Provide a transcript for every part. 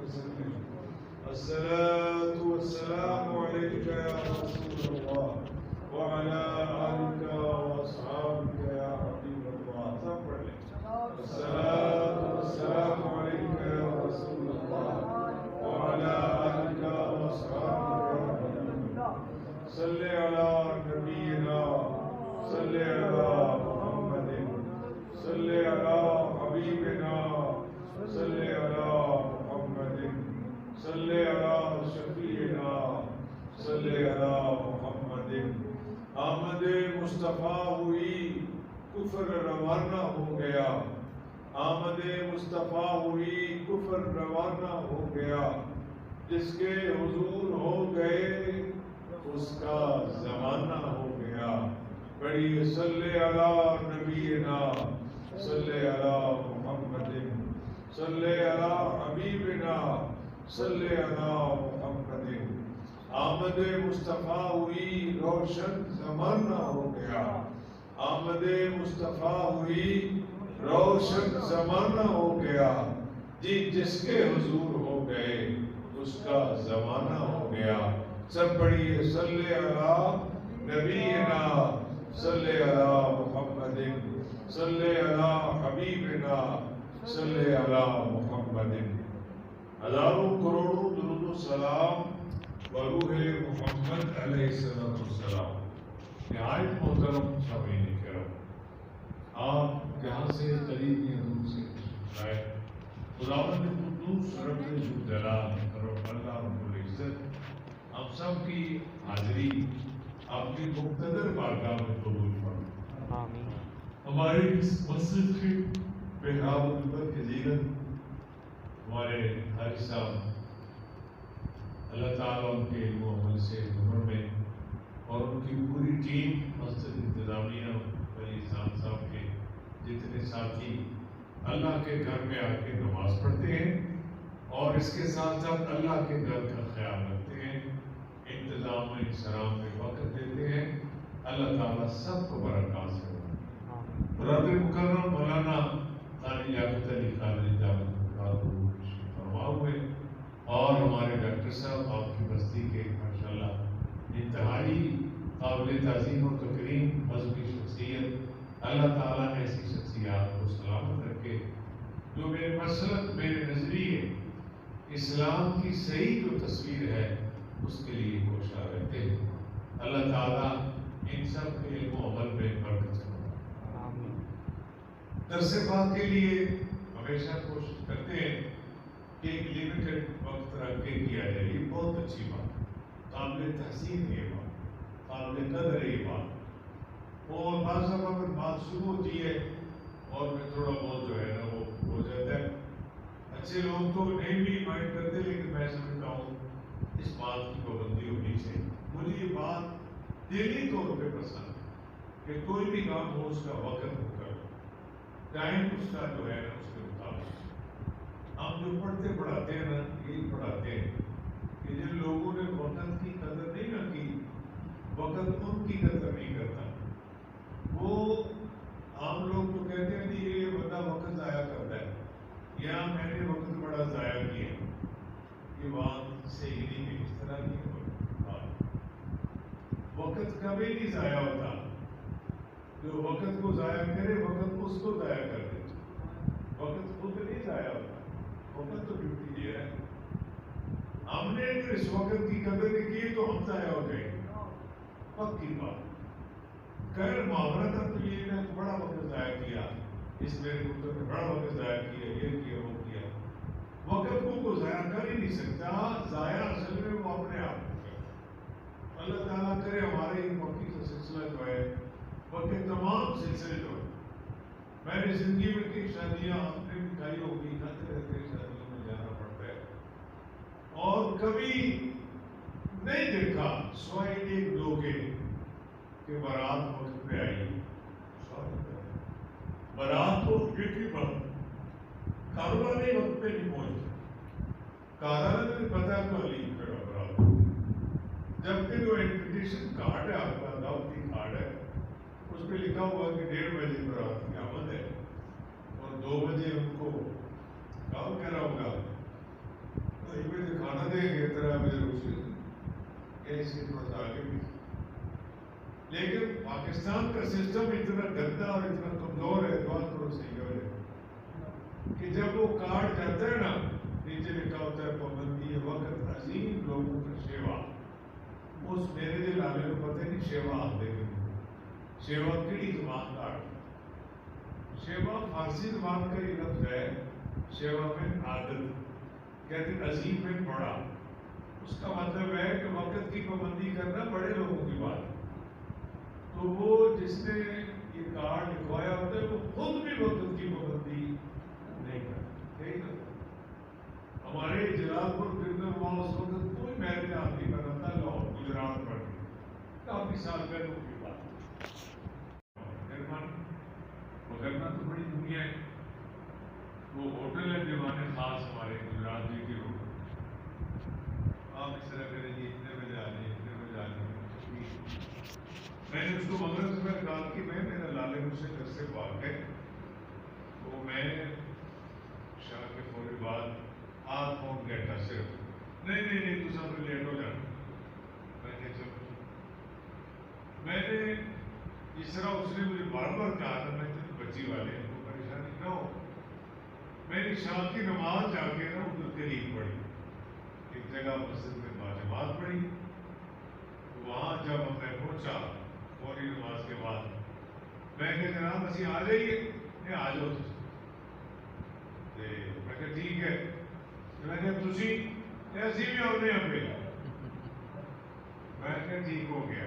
وسلم الصلاة والسلام عليك يا رسول الله وعلى آلك وأصحابك يا حبيب الله. سب پڑھ لیں. الصلاة والسلام عليك يا رسول الله وعلى آلك وأصحابك يا حبيب الله. صل على نبينا صل على محمد صل على حبيبنا صل على محمد صل على شفیعنا صل على محمد. آمد مصطفیٰ ہوئی کفر روانہ ہو گیا. آمد مصطفیٰ ہوئی کفر روانہ ہو گیا. جس کے حضور ہو گئے اس کا زمانہ ہو گیا. بڑی صلی علی نبینا صلی علی محمد صلی علی حبیبنا صلی علی محمد. آمد مصطفیٰ ہوئی روشن زمانہ ہو گیا. آمد مصطفیٰ ہوئی روشن زمانہ ہو گیا. جی جس کے حضور ہو گئے اس کا زمانہ ہو گیا. سب پڑھیے صلی علی نبینا صلی علی محمد صلی علی حبیبنا صلی علی محمد. ہزاروں کروڑوں درود و سلام بروح محمد علیہ السلام. نہایت محترم سامعین کرام، آپ جہاں سے قریب یا دور سے آئے، خداوند قدوس رب ذوالجلال رب اللہ رب العزت ہم سب کی حاضری اپنی مقتدر بارگاہ میں قبول فرمائے. آمین. ہماری اس مسجد کی بحاب البر کی زینت ہمارے حاجی صاحب اللہ تعالیٰ ان کے علم و عمل سے عمر میں اور ان کی پوری ٹیم مسجد انتظامیہ ولی احسان صاحب کے جتنے ساتھی اللہ کے گھر میں آ کے نماز پڑھتے ہیں اور اس کے ساتھ ساتھ اللہ کے گھر کا خیال رکھتے ہیں، انتظام و انصرام میں وقت دیتے ہیں. اللہ تعالیٰ سب کو برکات سے برادر مکرم مولانا قاری لیاقت علی قادری دامت فرما ہوئے اور ہمارے ڈاکٹر صاحب آپ کی بستی کے ماشاءاللہ انتہائی قابل تعظیم و تکریم مذہبی شخصیت. اللہ تعالیٰ نے ایسی شخصیات کو سلامت رکھے جو میرے مسلک میرے نظریے اسلام کی صحیح جو تصویر ہے اس کے لیے کوشاں رہتے ہیں. اللہ تعالیٰ ان سب کے علم و عمل میں برکت کرے. درس پاک کے لیے ہمیشہ کوشش کرتے ہیں کہ ایک لمیٹڈ وقت رکھ کے کیا جائے. یہ بہت اچھی بات، قابل تحسین ہے یہ بات، قابل قدر ہے یہ بات. اور بعض دفعہ اگر بات شروع ہوتی ہے اور میں تھوڑا بہت جو ہے نا وہ ہو جاتا ہے. اچھے لوگ تو نہیں بھی مائنڈ کرتے لیکن میں سمجھتا ہوں اس بات کی پابندی ہونی چاہیے. مجھے یہ بات دلی طور پہ پسند ہے کہ کوئی بھی کام ہو اس کا وقت ہو کر ٹائم اس کا جو ہے نا اس کے مطابق. ہم جو پڑھتے پڑھاتے ہیں نا یہی پڑھاتے ہیں کہ جن لوگوں نے وقت کی قدر نہیں نہ کی، وقت ان کی قدر نہیں کرتا. وہ عام لوگ تو کہتے ہیں کہ یہ بندہ وقت ضائع کرتا ہے یا میں نے وقت بڑا ضائع کیا. یہ بات صحیح نہیں ہے، اس طرح کی بات. وقت کبھی نہیں ضائع ہوتا. جو وقت کو ضائع کرے وقت اس کو ضائع کر دے. وقت خود نہیں ضائع ہوتا، وقت تو ڈیوٹی دے رہا ہے. ہم نے اگر اس وقت کی قدر نہیں کی تو ہم ضائع ہو جائیں گے. پکی بات. غیر معاملہ تھا تو یہ نے بڑا وقت ضائع کیا، اس میرے پتر نے بڑا وقت ضائع کیا، یہ کیا وہ کیا. وقت کو کوئی ضائع کر ہی نہیں سکتا. ضائع اصل میں وہ اپنے آپ کو کرتا. اللہ تعالیٰ کرے ہمارے وقت کا سلسلہ جو ہے وقت تمام سلسلے جو ہے. میں نے زندگی میں کئی شادیاں اپنے بھی کھائی ہوگی، کھاتے رہتے شادیوں میں جانا پڑتا ہے اور کبھی نہیں دیکھا سوائے ایک دو کے کہ بارات وقت پہ آئی. بارات تو فکری بات، کاروبار نہیں وقت پہ نہیں پہنچتا. کارخانہ میں پتا تو علی کھڑا برات. جبکہ جو انویٹیشن کارڈ ہے آپ کا دعوتی کارڈ ہے اس پہ لکھا ہوا کہ 1:30 بجے برات کی آمد ہے اور 2 بجے ان کو کہا کہہ رہا ہوگا اس کے تھوڑا سا آگے بھی. لیکن پاکستان کا سسٹم اتنا گندا اور اتنا کمزور ہے، دعا کرو صحیح ہو جائے، کہ جب وہ کارڈ جاتا ہے نا، نیچے لکھا ہوتا ہے پابندی وقت عظیم لوگوں کا شیوا. اس میرے دل آنے کو پتہ نہیں شیوا آتے ہیں. شیوا کیڑی زبان کا؟ شیوا فارسی زبان کا یہ لفظ ہے. شیوا میں عادت کہتے ہیں، عظیم میں بڑا. اس کا مطلب ہے کہ وقت کی پابندی کرنا بڑے لوگوں کی بات ہے. تو وہ جس نے یہ کارڈ لکھوایا ہوتا ہے وہ خود بھی وقت کی پابندی نہیں کرتا. ہمارے جلال پور کرنل وہاں اس وقت کوئی میرج آپ نہیں کر رہا تھا، لاہور گجرات پڑ گئی، کافی سال پہلے کی بات. مغربہ تو بڑی دنیا ہے. وہ ہوٹل ہے دیوانے خاص ہمارے گجرات جی کے ہوٹل. آپ اس طرح کریں جی اتنے بجے آ جائیں، اتنے بجے آ جائیں. میں نے اس کو مغرب سے میں کہا کہ میں میرا لالے مجھ سے گھر سے بھاگ گئے، تو میں شاہ کے فوری بعد آدھ پون گھنٹہ صرف نہیں تو سب لیٹ ہو جانا. میں نے چلو، میں نے اس طرح اس نے مجھے بار بار کہا تھا، میں بچی والے کو پریشانی نہ ہو. میں نے شام کی نماز جا کے نا ادھر تحریر پڑھی، ایک جگہ مسجد میں باجماعت پڑھی. وہاں جب میں پہنچا فوری نماز کے بعد، میں کہ جناب اسی آ جائیے. نہیں آ جاؤ میں کہ ٹھیک ہے. میں کہ تسی ایسی بھی ہونے ہمیں، میں کہ ٹھیک ہو گیا.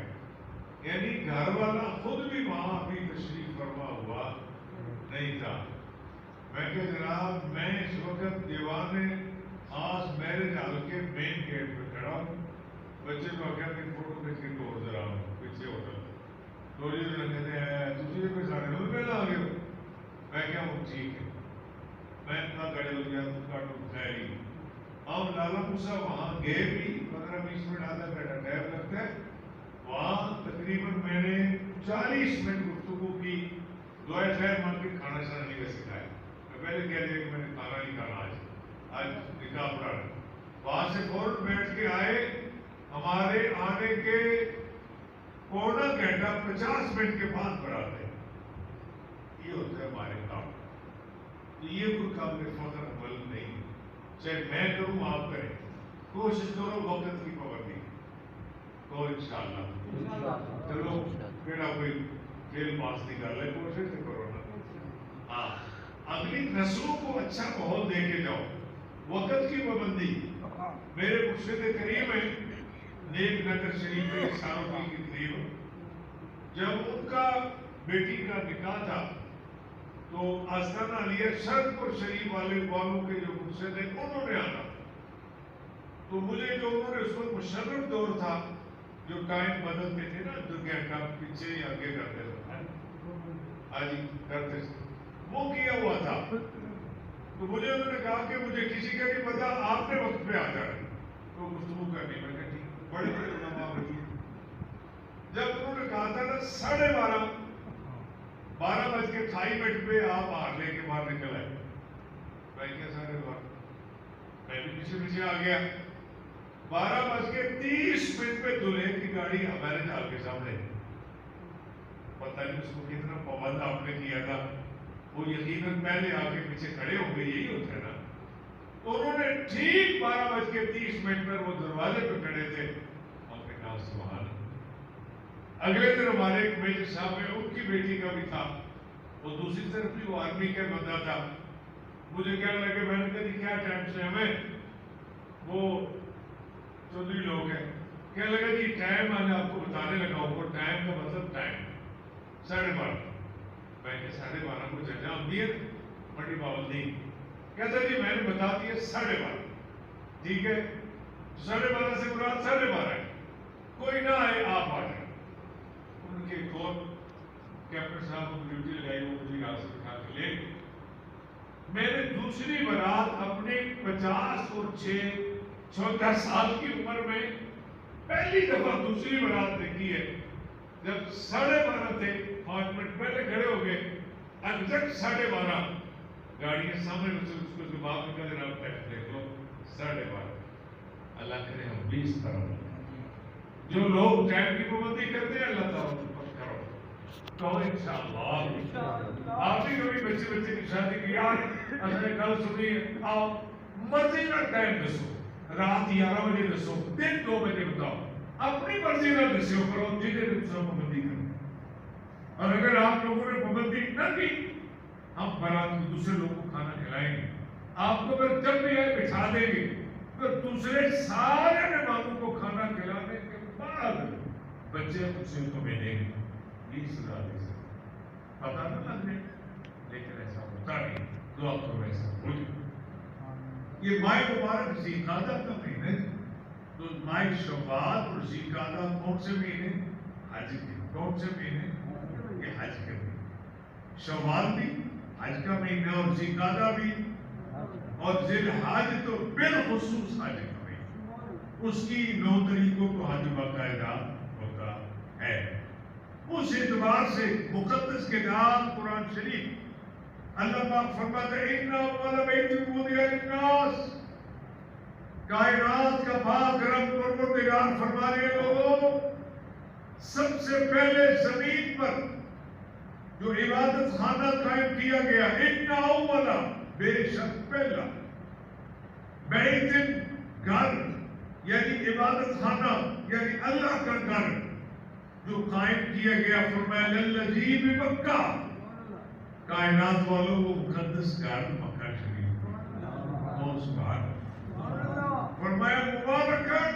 یعنی گھر والا خود بھی وہاں بھی تشریف فرما ہوا نہیں تھا. میں کہ جناب میں اس وقت دیوانے خاص میرج ہال کے مین گیٹ پہ کھڑا ہوں. بچے کو کہا کہ فوٹو کھینچ کے توڑ ذرا پیچھے ہوٹل تو یہ کہتے ہیں تجھے کوئی ساڑھے 9 پہلے آ گئے ہو. میں کیا ہوں ٹھیک ہے. میں اتنا کھڑے ہو گیا تو خیری. ہم لالا موسیٰ وہاں گئے بھی 15-20 منٹ آدھا گھنٹہ ٹائم لگتا ہے. وہاں تقریباً میں نے 40 منٹ گفتگو کی. دعائے خیر مان کے کھانا شانا نہیں کا سکھایا. میں پہلے کہہ دیا کہ میں نے کھانا نہیں کھانا، آج نکاح پڑا رہا. وہاں سے فوراً بیٹھ کے آئے. ہمارے آنے کے پونا گھنٹہ 50 منٹ کے بعد بڑھاتے ہیں. یہ ہوتا ہے ہمارے کام. یہ کوئی قابل فخر عمل نہیں. چاہے میں کروں آپ کریں، کوشش کرو وقت کی پابندی. تو انشاءاللہ چلو بیٹا کوئی فیل پاس نہیں کر لے، کوشش تو کرو نا. ہاں اگلی نسلوں کو اچھا ماحول دے کے جاؤ. وقت کی پابندی. میرے مرشد کریم ہیں نیک نگر شریف کے سالوں کی قریب، جب ان کا بیٹی کا نکاح تھا تو آستانہ علیہ شرطپور شریف والوں کے جو مرشد ہیں انہوں نے آنا. تو مجھے جو انہوں نے اس وقت مشرف دور تھا جو ٹائم بدلتے تھے نا، 2 گھنٹہ پیچھے یا آگے کرتے تھے، آج کرتے تھے، وہ کیا ہوا تھا. تو مجھے انہوں نے کہا کہ مجھے کسی کا نہیں پتا، آپ نے وقت پہ آ جانا تو گفتگو کرنی. میں نے ٹھیک، بڑے بڑے علماء ہوئی. جب انہوں نے کہا تھا نا 12:30 12:28 پہ آپ باہر لے کے باہر نکل آئے. میں کیا 12:30 میں بھی پیچھے پیچھے آ گیا. 12:30 پہ دلہے کی گاڑی ہمارے جال کے سامنے. پتہ نہیں اس کو کتنا پابند آپ نے کیا تھا. وہ یقیناً پہلے آ کے پیچھے کھڑے ہو گئے، یہی ہوتا ہے نا. تو انہوں نے ٹھیک 12:30 پر وہ دروازے پہ کھڑے تھے. ہم نے کہا سبحان. اگلے دن ہمارے ایک میجر صاحب ہیں، ان کی بیٹی کا بھی تھا. وہ دوسری طرف بھی وہ آرمی کا بندہ تھا. مجھے کہنے لگے، میں نے کہا جی کیا ٹائم سے ہمیں، وہ چودھری لوگ ہیں. کہنے لگا جی ٹائم میں نے آپ کو بتانے لگا ہوں. وہ ٹائم کا مطلب ٹائم 12:30. میں کہ 12:30 کو ججا امیر بڑی پابندی. کہتا جی میں نے بتا دیا 12:30. ٹھیک ہے، 12:30 سے مراد 12:30 ہے. کوئی نہ آئے آپ آ جائیں. ان کے کور کیپٹن صاحب کو ڈیوٹی لگائی، وہ مجھے یہاں سے بٹھا کے لے. میں نے دوسری برات اپنے 50 اور 6 سال کی عمر میں پہلی دفعہ دوسری برات دیکھی ہے. جب 12:30 تھے، 5 منٹ پہلے کھڑے ہو گئے، ایگزیکٹ 12:30 گاڑیاں سامنے اس کو جواب میں کہا جناب دیکھ لو 12:30. اللہ کرے ہم بھی اس طرح جو لوگ ٹائم کی پابندی کرتے ہیں اللہ تعالیٰ پر کرو تو انشاءاللہ آپ بھی کبھی بچے کی شادی کی یار اصل کل سنی آپ مرضی کا ٹائم دسو رات 11 بجے دسو دن 2 بجے بتاؤ اپنی مرضی کا دسو کرو جنہیں دوسرا پابندی کرو اور اگر آپ لوگوں نے پابندی نہ کی ہم برات کو دوسرے لوگوں کو کھانا کھلائیں گے آپ کو اگر جب بھی آئے بٹھا دیں گے تو دوسرے سارے مہمانوں کو کھانا کھلانے کے بعد بچے خوشیوں کو ملیں گے یہ سزا دے سکتے پتا نہ لگنے لیکن ایسا ہوتا نہیں دعا کرو ایسا ہو جائے یہ ماہ مبارک ذیقعدہ کا مہینہ تو ماہ شوال اور ذیقعدہ کون سے مہینے حج کے کون سے مہینے یہ حج کے مہینے شوال بھی حج کا مہینہ اور ذیقعدہ بھی اور ذی الحج تو بالخصوص حج کا مہینہ اس کی 9 طریقوں کو حج باقاعدہ ہوتا ہے اس اعتبار سے مقدس کتاب قرآن شریف اللہ پاک فرماتا ہے ان اول بیت وضع للناس کائنات کا پاک رب پروردگار فرما رہے لوگوں سب سے پہلے زمین پر جو عبادت خانہ قائم کیا گیا ان اول بے شک پہلا بیت گھر یعنی عبادت خانہ یعنی اللہ کا گھر جو قائم کیا گیا فرمایا للذی بمکہ کائنات والوں کو مقدس گھر مکہ شریف اور سبحان فرمایا مبارکن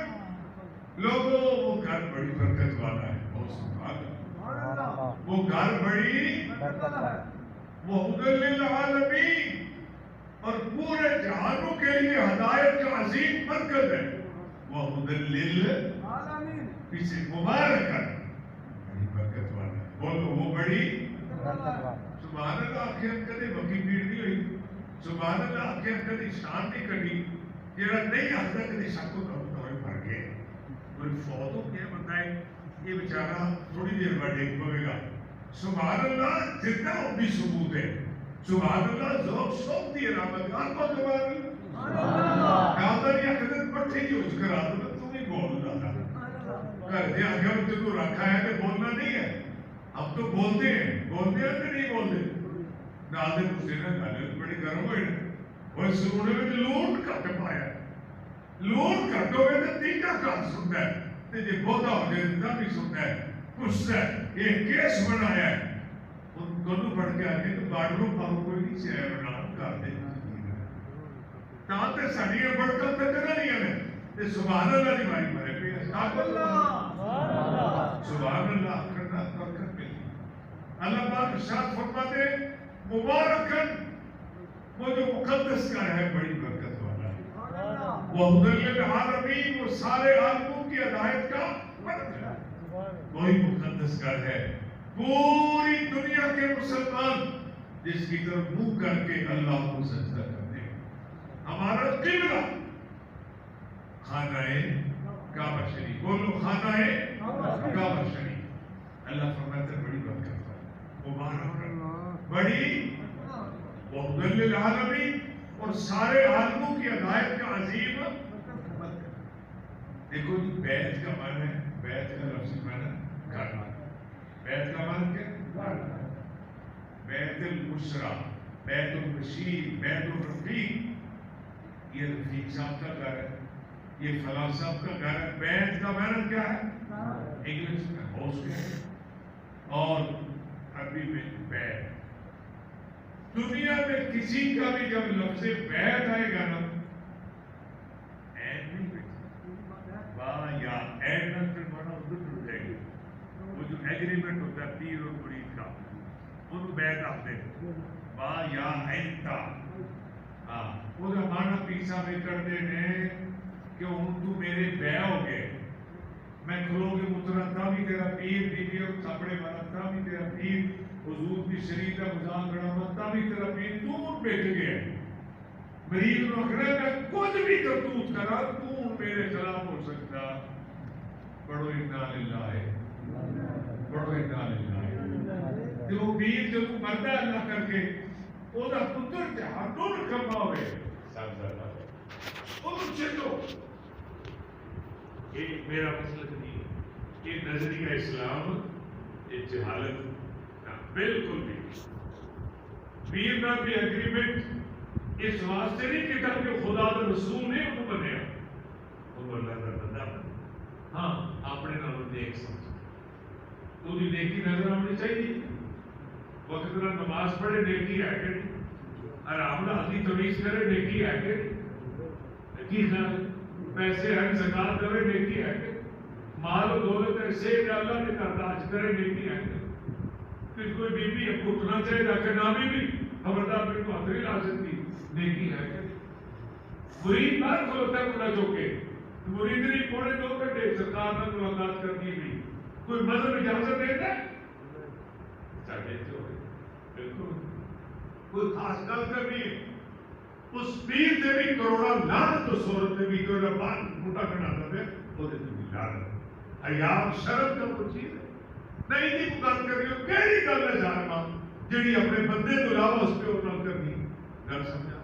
لوگوں وہ گھر بڑی برکت والا ہے اور سبحان وہ گھر بڑی وہ ہدی للعالمین اور پورے جہانوں کے لیے ہدایت کا عظیم مرکز ہے وہ ہدی للعالمین پیچھے مبارکن بڑی برکت والا ہے بولو وہ بڑی سبحان اللہ آخر کدے بکی پیڑ نہیں ہوئی سبحان اللہ آخر کدے شان نہیں کٹی جیڑا نہیں آخر کدے شک کو کم ہوئے بھر گئے کوئی فوت ہو گیا بتائے یہ بیچارہ تھوڑی دیر بعد ایک پوے گا سبحان اللہ جتنا وہ بھی ثبوت ہے سبحان اللہ ذوق شوق دی رحمت آپ کو سبحان اللہ کہتا یا کدے پٹھے کی اس کرا دو تم ہی بول رہا تھا کر دیا اگر مجھے تو رکھا ہے کہ بولنا نہیں ہے اب تو بولتے ہیں کہ نہیں بولتے نادر حسینہ گالے بڑی گرم ہوئے اور سنونے میں لوٹ کٹ پایا لوٹ کٹ ہوئے تو تیجا کام سنتا ہے تیجے بہتا ہو جائے تیجا بھی سنتا ہے پوچھتا ہے ایک کیس بنایا ہے ان دونوں پڑھ کے آگے تو باڈروں پاہوں کوئی نہیں سے آیا بنا کر دے تاہتے سڑیے بڑھ کر تکنا نہیں ہے تے سبحان اللہ دی باری مارے پہ سبحان اللہ کرنا برکت ملی اللہ پاک ارشاد فرماتے مبارکن وہ جو مقدس کا ہے بڑی برکت والا ہے وہ ہدی للعالمین وہ سارے عالموں کی ہدایت کا مرکز ہے وہی مقدس گھر ہے پوری دنیا کے مسلمان جس کی طرف منہ کر کے اللہ کو سجدہ کرتے ہیں ہمارا قبلہ خانہ کعبہ شریف بولو خانہ کعبہ شریف اللہ فرماتا ہے بڑی برکت ہے مبارک بڑی وہدی للعالمین اور سارے عالموں کی ہدایت کا عظیم دیکھو جی بیت کا معنی ہے بیت کا لفظی معنی گھر بیت کا معنی کیا بیت البشرا بیت البشیر بیت الرفیق یہ رفیق صاحب کا گھر ہے یہ فلاں صاحب کا گھر ہے بیت کا معنی کیا ہے انگلش میں ہاؤس ہے اور عربی میں بیت دنیا میں کسی کا بھی جب لفظ بیت آئے گا نا این نہیں بیٹھا با یا این نہ پھر مانا ادھر ٹوٹ جائے گی وہ جو ایگریمنٹ ہوتا ہے پیر اور مرید کا انہوں بیت آپ دے با یا این تا وہ جو مانا پیسا میں کرتے ہیں کہ ان تو میرے بے ہو گئے میں کھلو کے مترتا بھی تیرا پیر دیدی اور تھپڑے مارتا بھی تیرا پیر حضور کی شریف کا مزان گڑا متا بھی تیرا پیر تو بیٹھ گئے مریض رکھنا میں کچھ بھی کرتوت کرا تو میرے خلاف ہو سکتا پڑھو انا للہ پڑھو انا للہ جو پیر جو مردا اللہ کر کے او دا پتر جہانوں رکھما ہوئے سب زیادہ او چلو یہ میرا مسئلہ نہیں ہے یہ نظریہ اسلام یہ جہالت کا بالکل بھی پیر کا بھی اگریمنٹ اس واسطے نہیں کہ کر کے خدا کا رسول نے وہ بنیا وہ اللہ کا بندہ بنا. ہاں اپنے نام نیک سمجھ تو بھی نیکی نظر آنی چاہیے. وقت پر نماز پڑھے نیکی ہے کہ نہیں, آرام آدھی تمیز کرے نیکی ہے کہ نہیں, کی خیال پیسے ہر زکات کرے نیکی ہے کہ مال و دولت ایسے اللہ نے کرداج کرے نیکی ہے کہ پھر کوئی بی بی اٹھنا چاہیے تاکہ نامی بھی خبردار پھر کو ہتھری لا سکتی نیکی ہے کہ مرید بار کھلوتا ہے ملا چوکے مرید نہیں پونے 2 گھنٹے سرکار نے ملاقات کرنی بھی کوئی مذہب اجازت دیتا ہے بالکل کوئی خاص گل کرنی ہے اس پیر سے بھی کروڑا لعنت تو صورت میں بھی کوئی بات موٹا کرنا پڑے وہ بھی لعنت حیات شرم کا وہ چیز ہے نہیں جی بات کر رہی ہو کیڑی گل ہے جاننا جیڑی اپنے بندے تو علاوہ اس پہ اور نہ کرنی گل سمجھا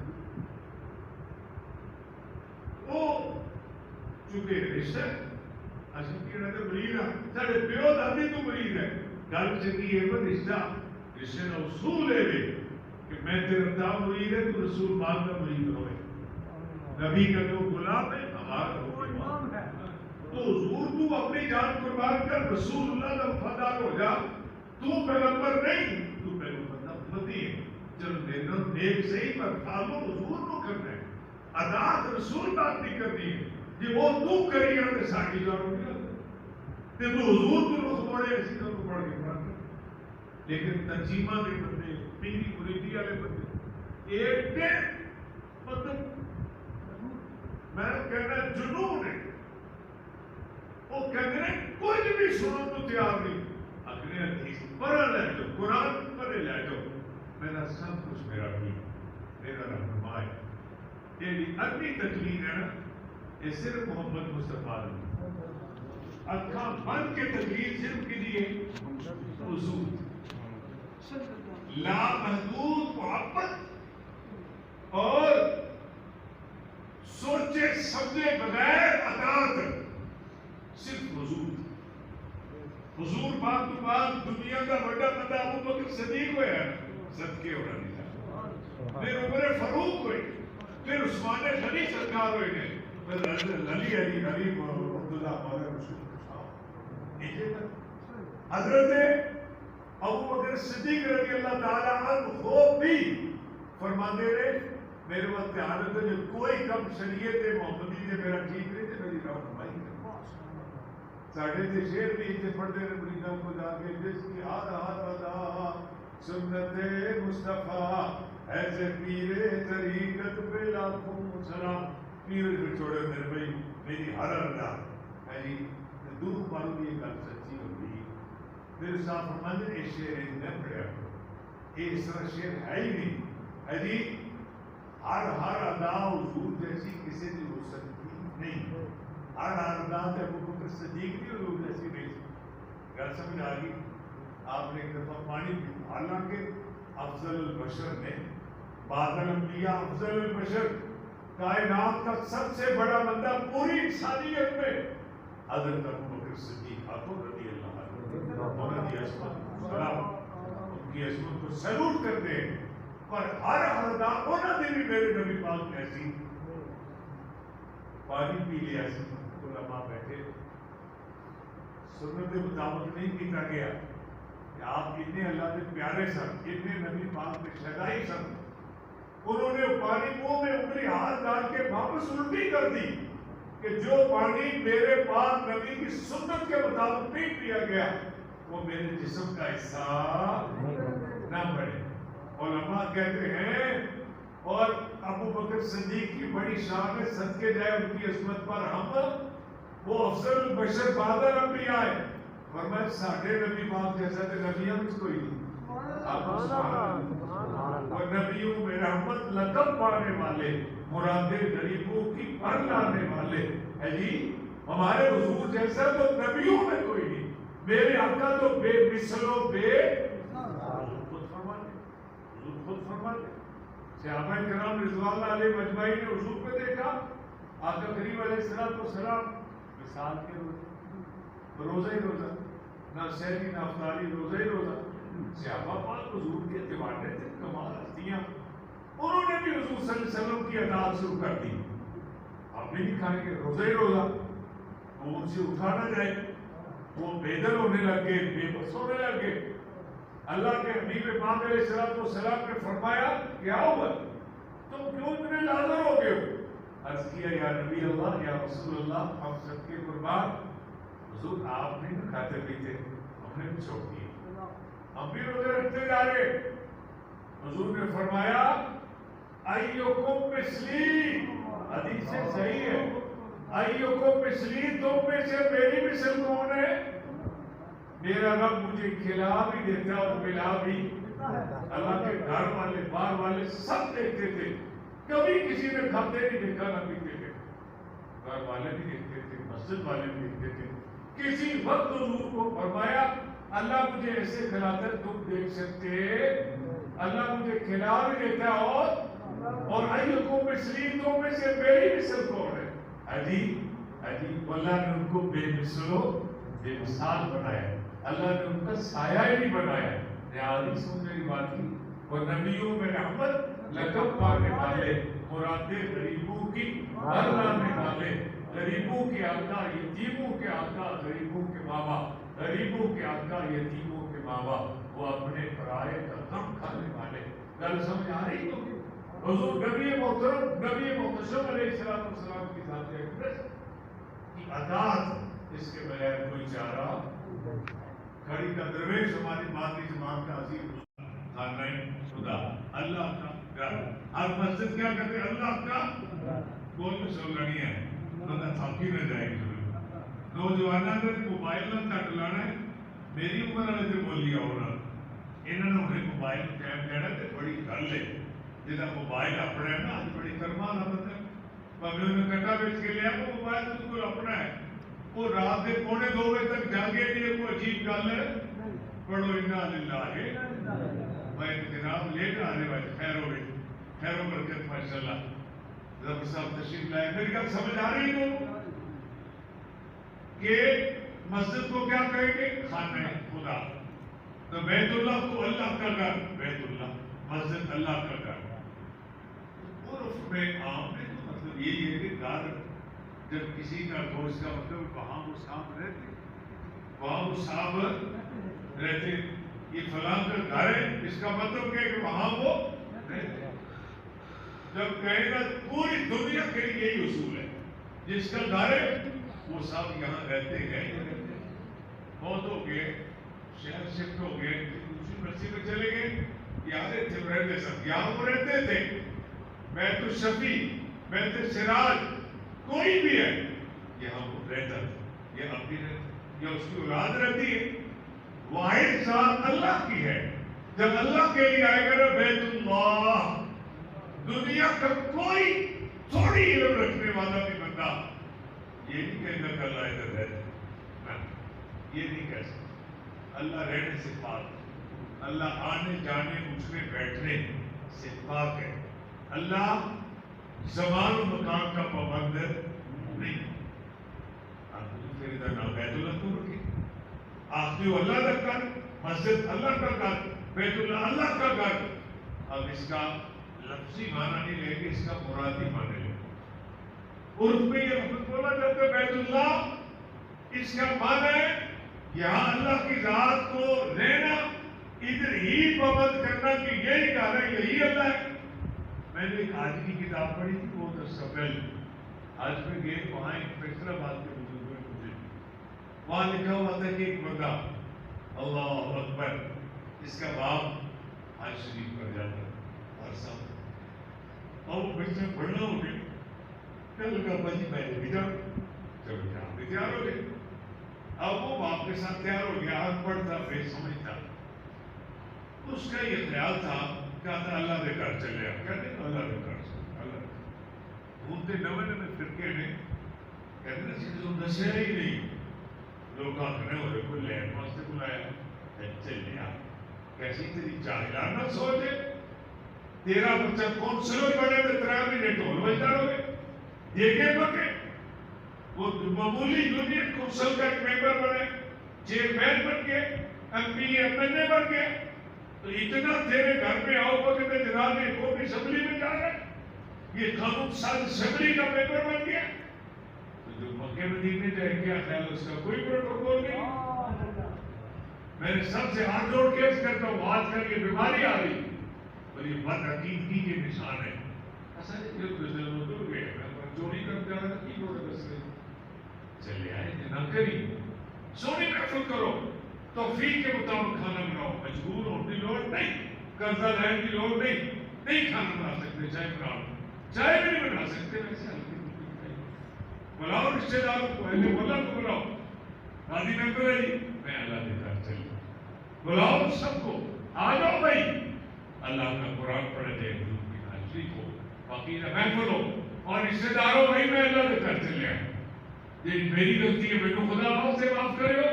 وہ چونکہ رشتہ اسی کہنا کہ مرید ہے سارے پیو دادی تو مرید ہے گل چنگی ہے پر رشتہ رشتے کا اصول ہے کہ میں تیرا تا مرید ہے تو رسول پاک کا مرید ہوئے نبی کا تو غلام ہے ہمارا وہ امام ہے تو حضور تو اپنی جان قربان کر رسول اللہ کا وفادار ہو جا تو پیغمبر نہیں تو پیغمبر کا امتی ہے چلو نیک صحیح پر فالو حضور کو کرنا ہے اطاعت رسول بات نہیں کرنی ہے جی وہ تو کری ہے تو ساڑھی جانو گیا تو حضور تو رخ موڑے ایسی کا تو پڑھ کے پڑھ لیکن تنظیمہ کے بندے پیری مریدی والے بندے ایک مطلب میں کہنا جنون ہے وہ کہتے ہیں کوئی بھی سنو تو تیار نہیں اگلے حدیث پڑھ لے جو قرآن پڑھ لے جو میرا سب کچھ میرا بھی میرا رہنما ہے یہ ادنی تکلیف ہے نا یہ صرف محمد مصطفیٰ اکھاں بند کے تکلیف صرف کے لیے حضور لا محدود محبت اور سوچے سمجھے بغیر اطاعت صرف حضور پاک تو بعد دنیا کا بڑا بندہ ابو بکر صدیق ہوئے ہیں صدقے ہو رہا نہیں پھر عمر فاروق ہوئے پھر عثمان غنی سرکار ہوئے گئے پھر علی غریب عبداللہ حضرت ابو بکر صدیق رضی اللہ تعالیٰ عنہ خوب بھی فرماتے رہے میرے وقت حالت ہے جو کوئی کم شریعت محمدی نے میرا ٹھیک رہے تھے میری رہنمائی ساڑھے سے شیر بھی اتنے پڑھتے رہے مریدوں کو جا کے جس کی ہر ادا سنت مصطفیٰ ایسے پیرے طریقت پہ لاکھوں سلام پیر پہ چھوڑے میرے بھائی میری ہر ادا ہے جی دور معلوم یہ گل سچی ہوگی میرے صاحب فرماتے ہیں شیر نہ پڑھا یہ اس طرح شیر ہے ہی نہیں ہے جی ہر ادا حضور جیسی کسی نے ہو سکتی نہیں ہر ادا تے ابو بکر صدیق بھی حضور جیسی نہیں گل سمجھ آ گئی آپ نے ایک دفعہ پانی پی حالانکہ افضل البشر نے بعد الانبیاء افضل البشر کائنات کا سب سے بڑا بندہ پوری انسانیت میں حضرت ابو بکر صدیق رضی اللہ عنہ انہوں کی عصمت سلام ان کی عصمت کو سلوٹ کرتے ہیں اور ہر ادا انہوں نے بھی میرے نبی پاک نے ایسی پانی پی لیا ایسی علماء بیٹھے سنت مطابق نہیں کیتا گیا کہ آپ اتنے اللہ کے پیارے سن اتنے نبی پاک کے شدائی سن انہوں نے پانی منہ میں انگلی ہاتھ ڈال کے واپس الٹی کر دی کہ جو پانی میرے پاک نبی کی سنت کے مطابق نہیں پیا گیا وہ میرے جسم کا حصہ نہ بڑھے علماء کہتے ہیں اور ابو بکر صدیق کی بڑی شان ہے صدقے جائے ان کی عصمت پر ہم وہ افضل البشر بعد الانبیاء ہے فرمایا ساڈے نبی پاک جیسا تے نبیوں میں کوئی نہیں اور نبیوں میں رحمت لقب پانے والے مرادیں غریبوں کی پر لانے والے ہے جی ہمارے حضور جیسا تو نبیوں میں کوئی نہیں میرے آقا تو بے مثل و بے خود فرماتے صحابہ کرام رضوان اللہ علیہ مجمعین نے حضور پہ دیکھا آقا کریم علیہ السلام مثال کے روز روزہ ہی روزہ، نہ سحری نہ افطاری، روزہ ہی روزہ۔ صحابہ پاک حضور کے دیوانے تھے، کمال ہستیاں، انہوں نے بھی حضور صلی اللہ علیہ وسلم کی اطاعت شروع کر دی۔ آپ بھی نہیں کھائیں گے، روزہ ہی روزہ۔ وہ ان سے اٹھا نہ جائے، وہ بےدل ہونے لگ گئے، بے بس ہونے لگ گئے۔ اللہ کے حبیب پاک علیہ السلام نے فرمایا کیا ہوا، تم کیوں اتنے لازر ہو گئے ہو؟ عرض کیا یا نبی اللہ، یا رسول اللہ، ہم سب کے قربان، حضور آپ نہیں کھاتے پیتے، ہم نے بھی چھوڑ دیا، ہم بھی روزے رکھتے جا رہے۔ حضور نے فرمایا ایوکم مثلی، حدیث سے صحیح ہے، ایوکم مثلی، تم میں سے میری مثل کون ہے؟ میرا رب مجھے کھلا بھی دیتا اور پلا بھی۔ اللہ کے گھر والے بار والے سب دیکھتے تھے، کبھی کسی نے کھاتے نہیں دیکھا نہ پیتے تھے، گھر والے بھی دیکھتے تھے، مسجد والے بھی دیکھتے تھے۔ کسی وقت حضور کو فرمایا اللہ مجھے ایسے کھلاتا ہے تم دیکھ سکتے، اللہ مجھے کھلا بھی دیتا اور ایوکم مثلی، تم میں سے میری مثل کون ہے؟ عجیب، اللہ نے ان کو بے مثل و بے مثال بنایا، اللہ نے ان کا سایہ ہی نہیں بنایا۔ ریاضی سن میری بات کی، اور نبیوں میں رحمت لقب پانے والے، مرادیں غریبوں کی ہر لانے والے، غریبوں کے آقا، یتیموں کے آقا، غریبوں کے ماں باپ، غریبوں کے آقا، یتیموں کے ماں باپ، وہ اپنے پرائے کا غم کھانے والے۔ گل سمجھ آ رہی ہوگی؟ حضور نبی محترم، نبی محتشم علیہ السلام کی ذات اقدس کی اطاعت، اس کے بغیر کوئی چارہ۔ کھڑی کا درویش ہماری باقی جماعت کا عظیم خانہ خدا، اللہ کا گھر، ہر مسجد کیا کہتے ہیں؟ اللہ کا کون میں سولانی ہے، بندہ تھاکی نہ جائے گی۔ نوجوانوں نے موبائل نہ کٹ لانا ہے، میری عمر والے سے بولی ہونا، انہوں نے انہیں موبائل ٹائم دینا تے بڑی گل ہے، جہاں موبائل اپنا ہے نا، آج بڑی کرما لگت ہے، پہلے انہیں کٹا بیچ کے لیا، وہ موبائل تو کوئی اپنا ہے، وہ رات کے 1:45 بجے تک جاگے نہیں، کوئی عجیب گل ہے، پڑھو انا للہ۔ میں جناب لیٹ آنے والے، خیر و برکت ماشاءاللہ، رب صاحب تشریف لائے، میری گل سمجھ آ رہی ہو کہ مسجد کو کیا کہیں گے؟ خانہ خدا۔ تو بیت اللہ کو اللہ کا گھر، بیت اللہ، مسجد اللہ کا گھر۔ عرف میں عام میں تو مطلب یہی ہے کہ گھر جب کسی کا ہو، اس کا مطلب وہاں وہ صاحب رہتے، وہاں وہ صاحب رہتے، یہ فلاں کا گھر ہے، اس کا مطلب کہ وہاں وہ رہتے۔ جب کہیں گا پوری دنیا کے لیے یہی اصول ہے، جس کا گھر ہے وہ سب یہاں رہتے ہیں، بہت ہو گئے، شہر شفٹ ہو گئے، دوسری بستی میں چلے گئے، یہاں رہتے سب، یہاں وہ رہتے تھے۔ بیت الشفیع، بیت السراج، کوئی بھی ہے یہاں وہ رہتا تھا، یہ اب بھی رہتا، یا اس کی اولاد رہتی ہے۔ واحد ذات اللہ کی ہے، جب اللہ کے لیے آئے گا بیت اللہ، دنیا کا کوئی تھوڑی علم رکھنے والا بھی بندہ یہ نہیں کہے گا کہ اللہ ادھر رہتا، یہ نہیں کہہ سکتا۔ اللہ رہنے سے پاک، اللہ آنے جانے اٹھنے بیٹھنے سے پاک ہے، اللہ زمان و مکان کا پابند نہیں۔ آپ پھر ادھر نہ بیت اللہ کو رکھے، آخری اللہ کا گھر، مسجد اللہ کا گھر، بیت اللہ اللہ کا گھر۔ اب اس کا لفظی معنی نہیں لے کے، اس کا مرادی معنی لے۔ عرف میں یہ لفظ بولا جاتا ہے بیت اللہ، اس کا معنی ہے یہاں اللہ کی ذات کو رہنا، ادھر ہی پابند کرنا کہ یہی گھر ہے، یہی اللہ ہے۔ میں نے ایک آج کی کتاب پڑھی تھی، وہ سبل آج میں گئے، وہاں ایک فیصلہ بات کے بزرگ میں مجھے وہاں لکھا ہوا تھا کہ ایک بندہ اللہ اکبر، اس کا باپ آج شریف پر جاتا ہے ہر سال، اور وہ بچے پڑھنا ہو گئے، کل کا بجی میں نے بھی جاؤں، چلو جہاں بھی تیار ہو گئے۔ اب وہ باپ کے ساتھ تیار ہو گیا، ان پڑھ تھا، بے سمجھ تھا، اس کا یہ خیال تھا، کہتا اللہ دے گھر چلے آپ، کہتے ہیں اللہ دے گھر چلے، اللہ گھومتے نوے فرقے نے کہتے ہیں چیزوں دسیا ہی نہیں، لوگ آخنے ہو رہے کوئی لینڈ واسطے بلایا، چلے آپ کیسی تیری جاہلانہ سوچ ہے، تیرا بچہ کونسلر بنے تو 3 مہینے ڈھول بجتا رہو گے، دیکھے پکے، وہ معمولی یونین کونسل کا ایک ممبر بنے، چیئرمین بن گئے، M P M L A بن گئے، تو اتنا تیرے گھر پہ آؤ وقت جناب یہ قومی اسمبلی میں جا رہا ہے، یہ قانون ساز اسمبلی کا ممبر بن گیا، تو جو مکہ مدینے جائے کیا خیال اس کا کوئی پروٹوکول نہیں۔ میں نے سب سے ہاتھ جوڑ کے عرض کرتا ہوں، آج کل یہ بیماری آ رہی اور یہ بد عقیدگی کے نشان ہے۔ اصل یہ گزر وہ دور گئے، میں چوری کرتے آ رہا تھا کی بولے بس چلے آئے نہ کری سونی محفل کرو، توفیق کے مطابق کھانا بناؤ، مجبور ہونے کی لوڑ نہیں، قرضہ لینے کی لوڑ نہیں، نہیں کھانا بنا سکتے چائے بناؤ، چائے بھی نہیں بنا سکتے ویسے بلاؤ رشتے داروں کو، اہل محلہ کو بلاؤ، راضی ممبر ہے جی میں اللہ کے گھر چل بلاؤ سب کو، آ جاؤ بھائی، اللہ کا قرآن پڑھے دے دودھ کی حاضری کو، باقی محفل ہو، اور رشتے داروں بھائی میں اللہ کے گھر چلے آئے، یہ میری غلطی ہے، میرے خدا آپ سے معاف کرے ہو،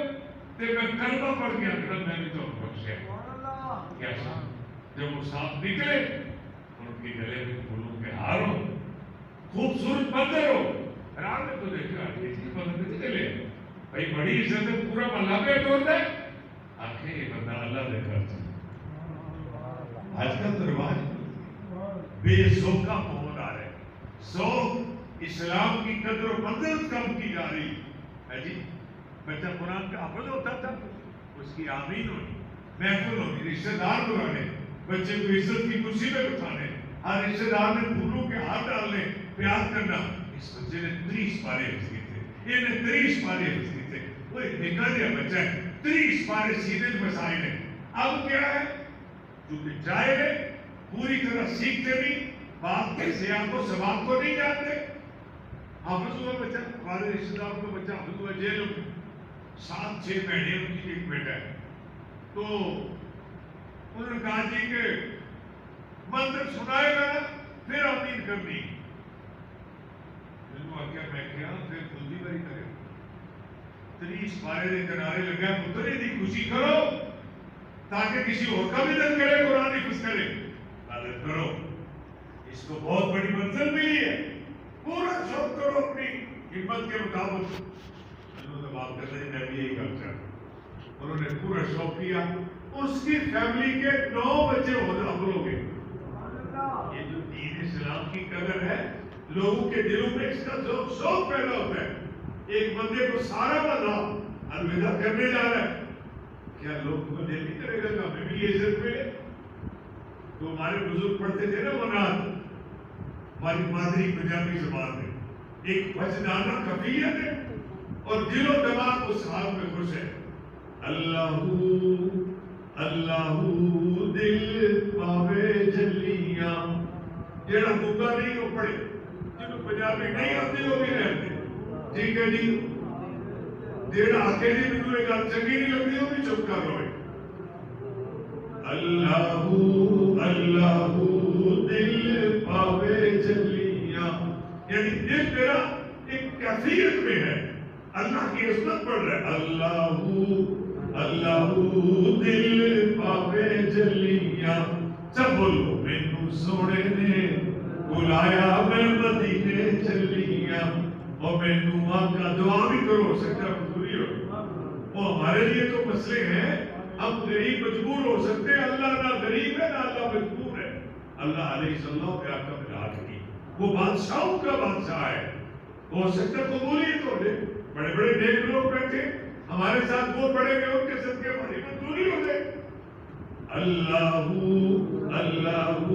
تو میں کلمہ پڑھ کے اکرم میں نے تو بخشے کیسا جب وہ صاحب نکلے ان کے گلے میں پھولوں کے ہار ہو، خوبصورت منظر ہو، حیران نے تو دیکھا کسی منظر نہیں چلے بھائی بڑی عزت ہے، پورا محلہ پہ توڑ دے آنکھیں یہ بندہ اللہ دے کر چلے۔ آج کل تو رواج بے ذوق کا ماحول آ رہا ہے، ذوق اسلام کی قدر و منزلت کم کی جا رہی ہے جی۔ بچہ قرآن کا حافظ ہوتا تھا، اس کی آمین ہونی، محفل ہونی، رشتہ دار بلانے، بچے کو عزت کی کرسی پہ بٹھانے، ہر رشتہ دار نے پھولوں کے ہاتھ ڈالنے، پیار کرنا۔ اس بچے نے 30 پارے حفظ کیے تھے، یہ نے 30 پارے حفظ کیے تھے، وہ ایک نکل گیا بچہ ہے، 30 پارے سیدھے مسائل ہیں۔ اب کیا ہے چونکہ جائے گئے پوری طرح سیکھتے نہیں، باپ کے سیاح کو سباب کو نہیں جانتے۔ حافظ ہوا بچہ، ہمارے رشتہ دار کو بچہ حافظ ہوا جیل میں 7-6 مہینے ان کی ایک بیٹا ہے، تو انہوں نے کہا جی کہ منظر سنائے گا پھر آمین کرنی، میں کیا پھر خودی بری کرے 30 پارے دے کنارے لگا پتری دی خوشی کرو تاکہ کسی اور کا بھی دل کرے قرآن حفظ کرے، عادت کرو، اس کو بہت بڑی منزل ملی ہے، پورا شوق کرو اپنی ہمت کے مطابق۔ بات کر رہے میں بھی یہی کام چاہتا، انہوں نے پورا شوق کیا، اس کی فیملی کے 9 بچے ہو گئے۔ یہ جو دین اسلام کی قدر ہے لوگوں کے دلوں میں اس کا شوق پیدا ہوتا ہے۔ ایک بندے کو سارا بندہ الوداع کرنے جا رہا ہے، کیا لوگ کو دل نہیں کرے گا کہ ہمیں بھی یہ عزت ملے؟ تو ہمارے بزرگ پڑھتے تھے نا منات، ہماری مادری پنجابی زبان میں ایک وجدانہ کفیت ہے اور دل و دماغ اس حال میں خوش ہے۔ اللہ اللہ دل پاوے جلیاں، جیڑا گنگا نہیں وہ پڑھے، جنہوں پنجابی نہیں آتی وہ بھی رہتے، ٹھیک ہے جی، جیڑا آکے جی میں ایک گل چنگی نہیں لگتی وہ بھی چپ کر رہے۔ اللہ اللہ دل پاوے جلیاں، یعنی دل میرا ایک کیفیت میں ہے، اللہ کی عظمت پڑھ رہا ہے۔ اللہ اللہ دل پاوے جلیاں، سب بولو مینوں سونے نے بلایا میں مدینے چلیاں، اور مینوں آقا دعا بھی کرو سکتا مجبوری ہو، وہ ہمارے لیے تو مسئلے ہیں، ہم غریب مجبور ہو سکتے ہیں، اللہ نہ غریب ہے نہ اللہ مجبور ہے۔ اللہ علیہ السلام پہ آقا ملاد کی، وہ بادشاہوں کا بادشاہ ہے، ہو سکتا قبولیت ہو جائے، بڑے بڑے نیک لوگ بیٹھے ہمارے ساتھ وہ پڑے گئے، ان کے صدقے ہماری منظوری ہو جائے۔ اللہ اللہ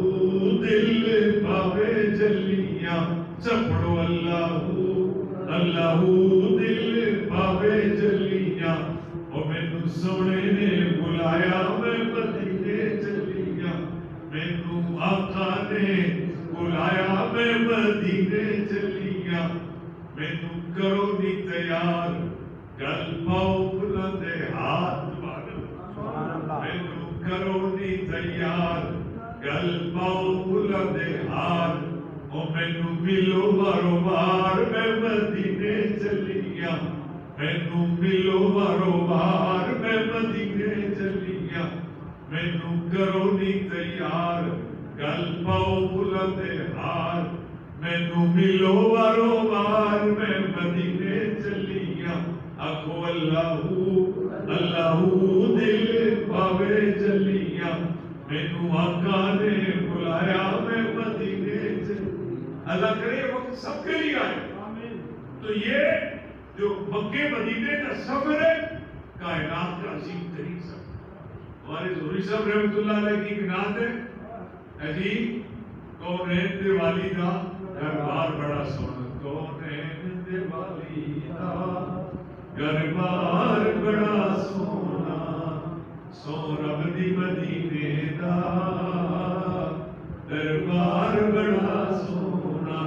دل پاوے جلیاں، سب پڑھو اللہ اللہ دل پاوے جلیاں، اور مینوں سونے نے بلایا میں مدینے چلیاں، مینوں آقا نے بلایا میں مدینے چلیاں، مینوں کرو نی تیار گل پاؤ بلندے ہاتھ مینوں کرو نی تیار گل پاؤ بلندے ہاتھ، او مینوں ملو بارو بار میں مدینے چلیاں، مینوں ملو بارو بار میں مدینے چلیاں، مینوں کرو نی تیار گل پاؤ بلندے ہاتھ، مینوں ملو بارو بار میں مدینے اللہ دل پاوے جلیاں مینوں آقا نے بلایا میں مدینے سے. اللہ کرے یہ وقت سب کے لیے آئے. تو یہ جو مکے مدینے کا سفر ہے کائنات کا عظیم ترین سفر. ہمارے ظہوری صاحب رحمۃ اللہ علیہ کی کنات ہے جی کونین دے والی دا دربار بڑا سونا. کونین دے والی دا دربار بڑا سونا سو رب دی مدینے دا دربار بڑا سونا.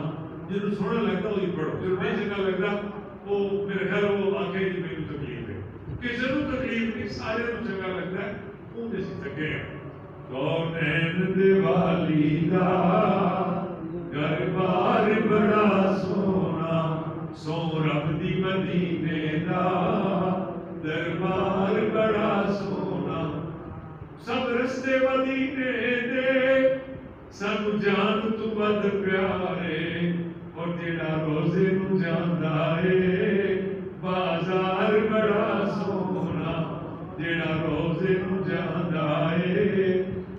جنہوں سونا لگتا وہی پڑھو, جنہوں نہیں چنگا لگتا وہ میرے خیال وہ آگے ہی میری تکلیف ہے. کسی کو تکلیف نہیں, سارے کو چنگا لگتا ہے, وہ جیسی تھکے ہیں. کونین دیوالی دا دربار بڑا سونا سو رب دی مدینے دا دربار بڑا سونا. سب رستے مدینے دے سب جان تو بد پیارے اور جیڑا روزے نو جاندا اے بازار بڑا سونا. جیڑا روزے نو جاندا اے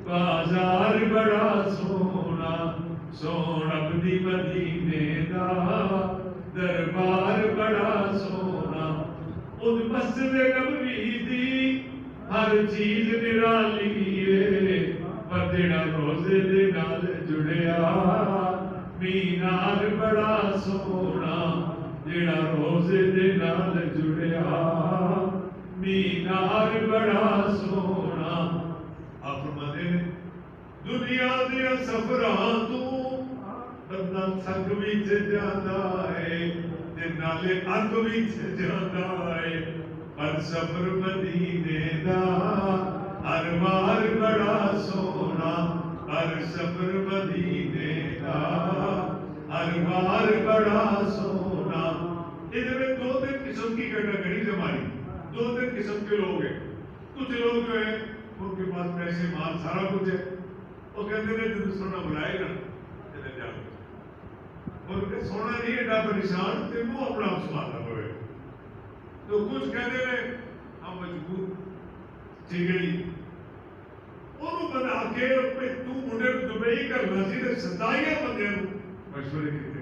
بازار بڑا سونا سو رب دی مدینے دا دربار بڑا سونا. اس مسجد نبوی دی ہر چیز نرالی اے پر جیڑا روزے دے نال جڑیا مینار بڑا سونا. جیڑا روزے دے نال جڑیا مینار بڑا سونا. آپ فرماتے ہیں دنیا دے سفراں تو بندہ تھک وچ جاندا ہے تے نالے اگ وچ جاندا ہے پر سفر مدینے دا ہر وار بڑا سونا. ہر سفر مدینے دا ہر وار بڑا سونا. ادھر میں دو تین قسم کی کیٹیگریز ہماری, دو تین قسم کے لوگ ہیں. کچھ لوگ جو ہیں ان کے پاس پیسے مال سارا کچھ ہے, وہ کہتے ہیں جب سونا بلائے گا چلے جاؤ. اور کہ سونا نہیں ہے ڈا پریشان تے وہ اپنا آپ سنبھالنا پڑے. تو کچھ کہتے ہیں ہم مجبور ٹھیک ہے جی وہ بنا کے تو منڈے دبئی کرنا سی تے ستائیاں بندے مشورے کیتے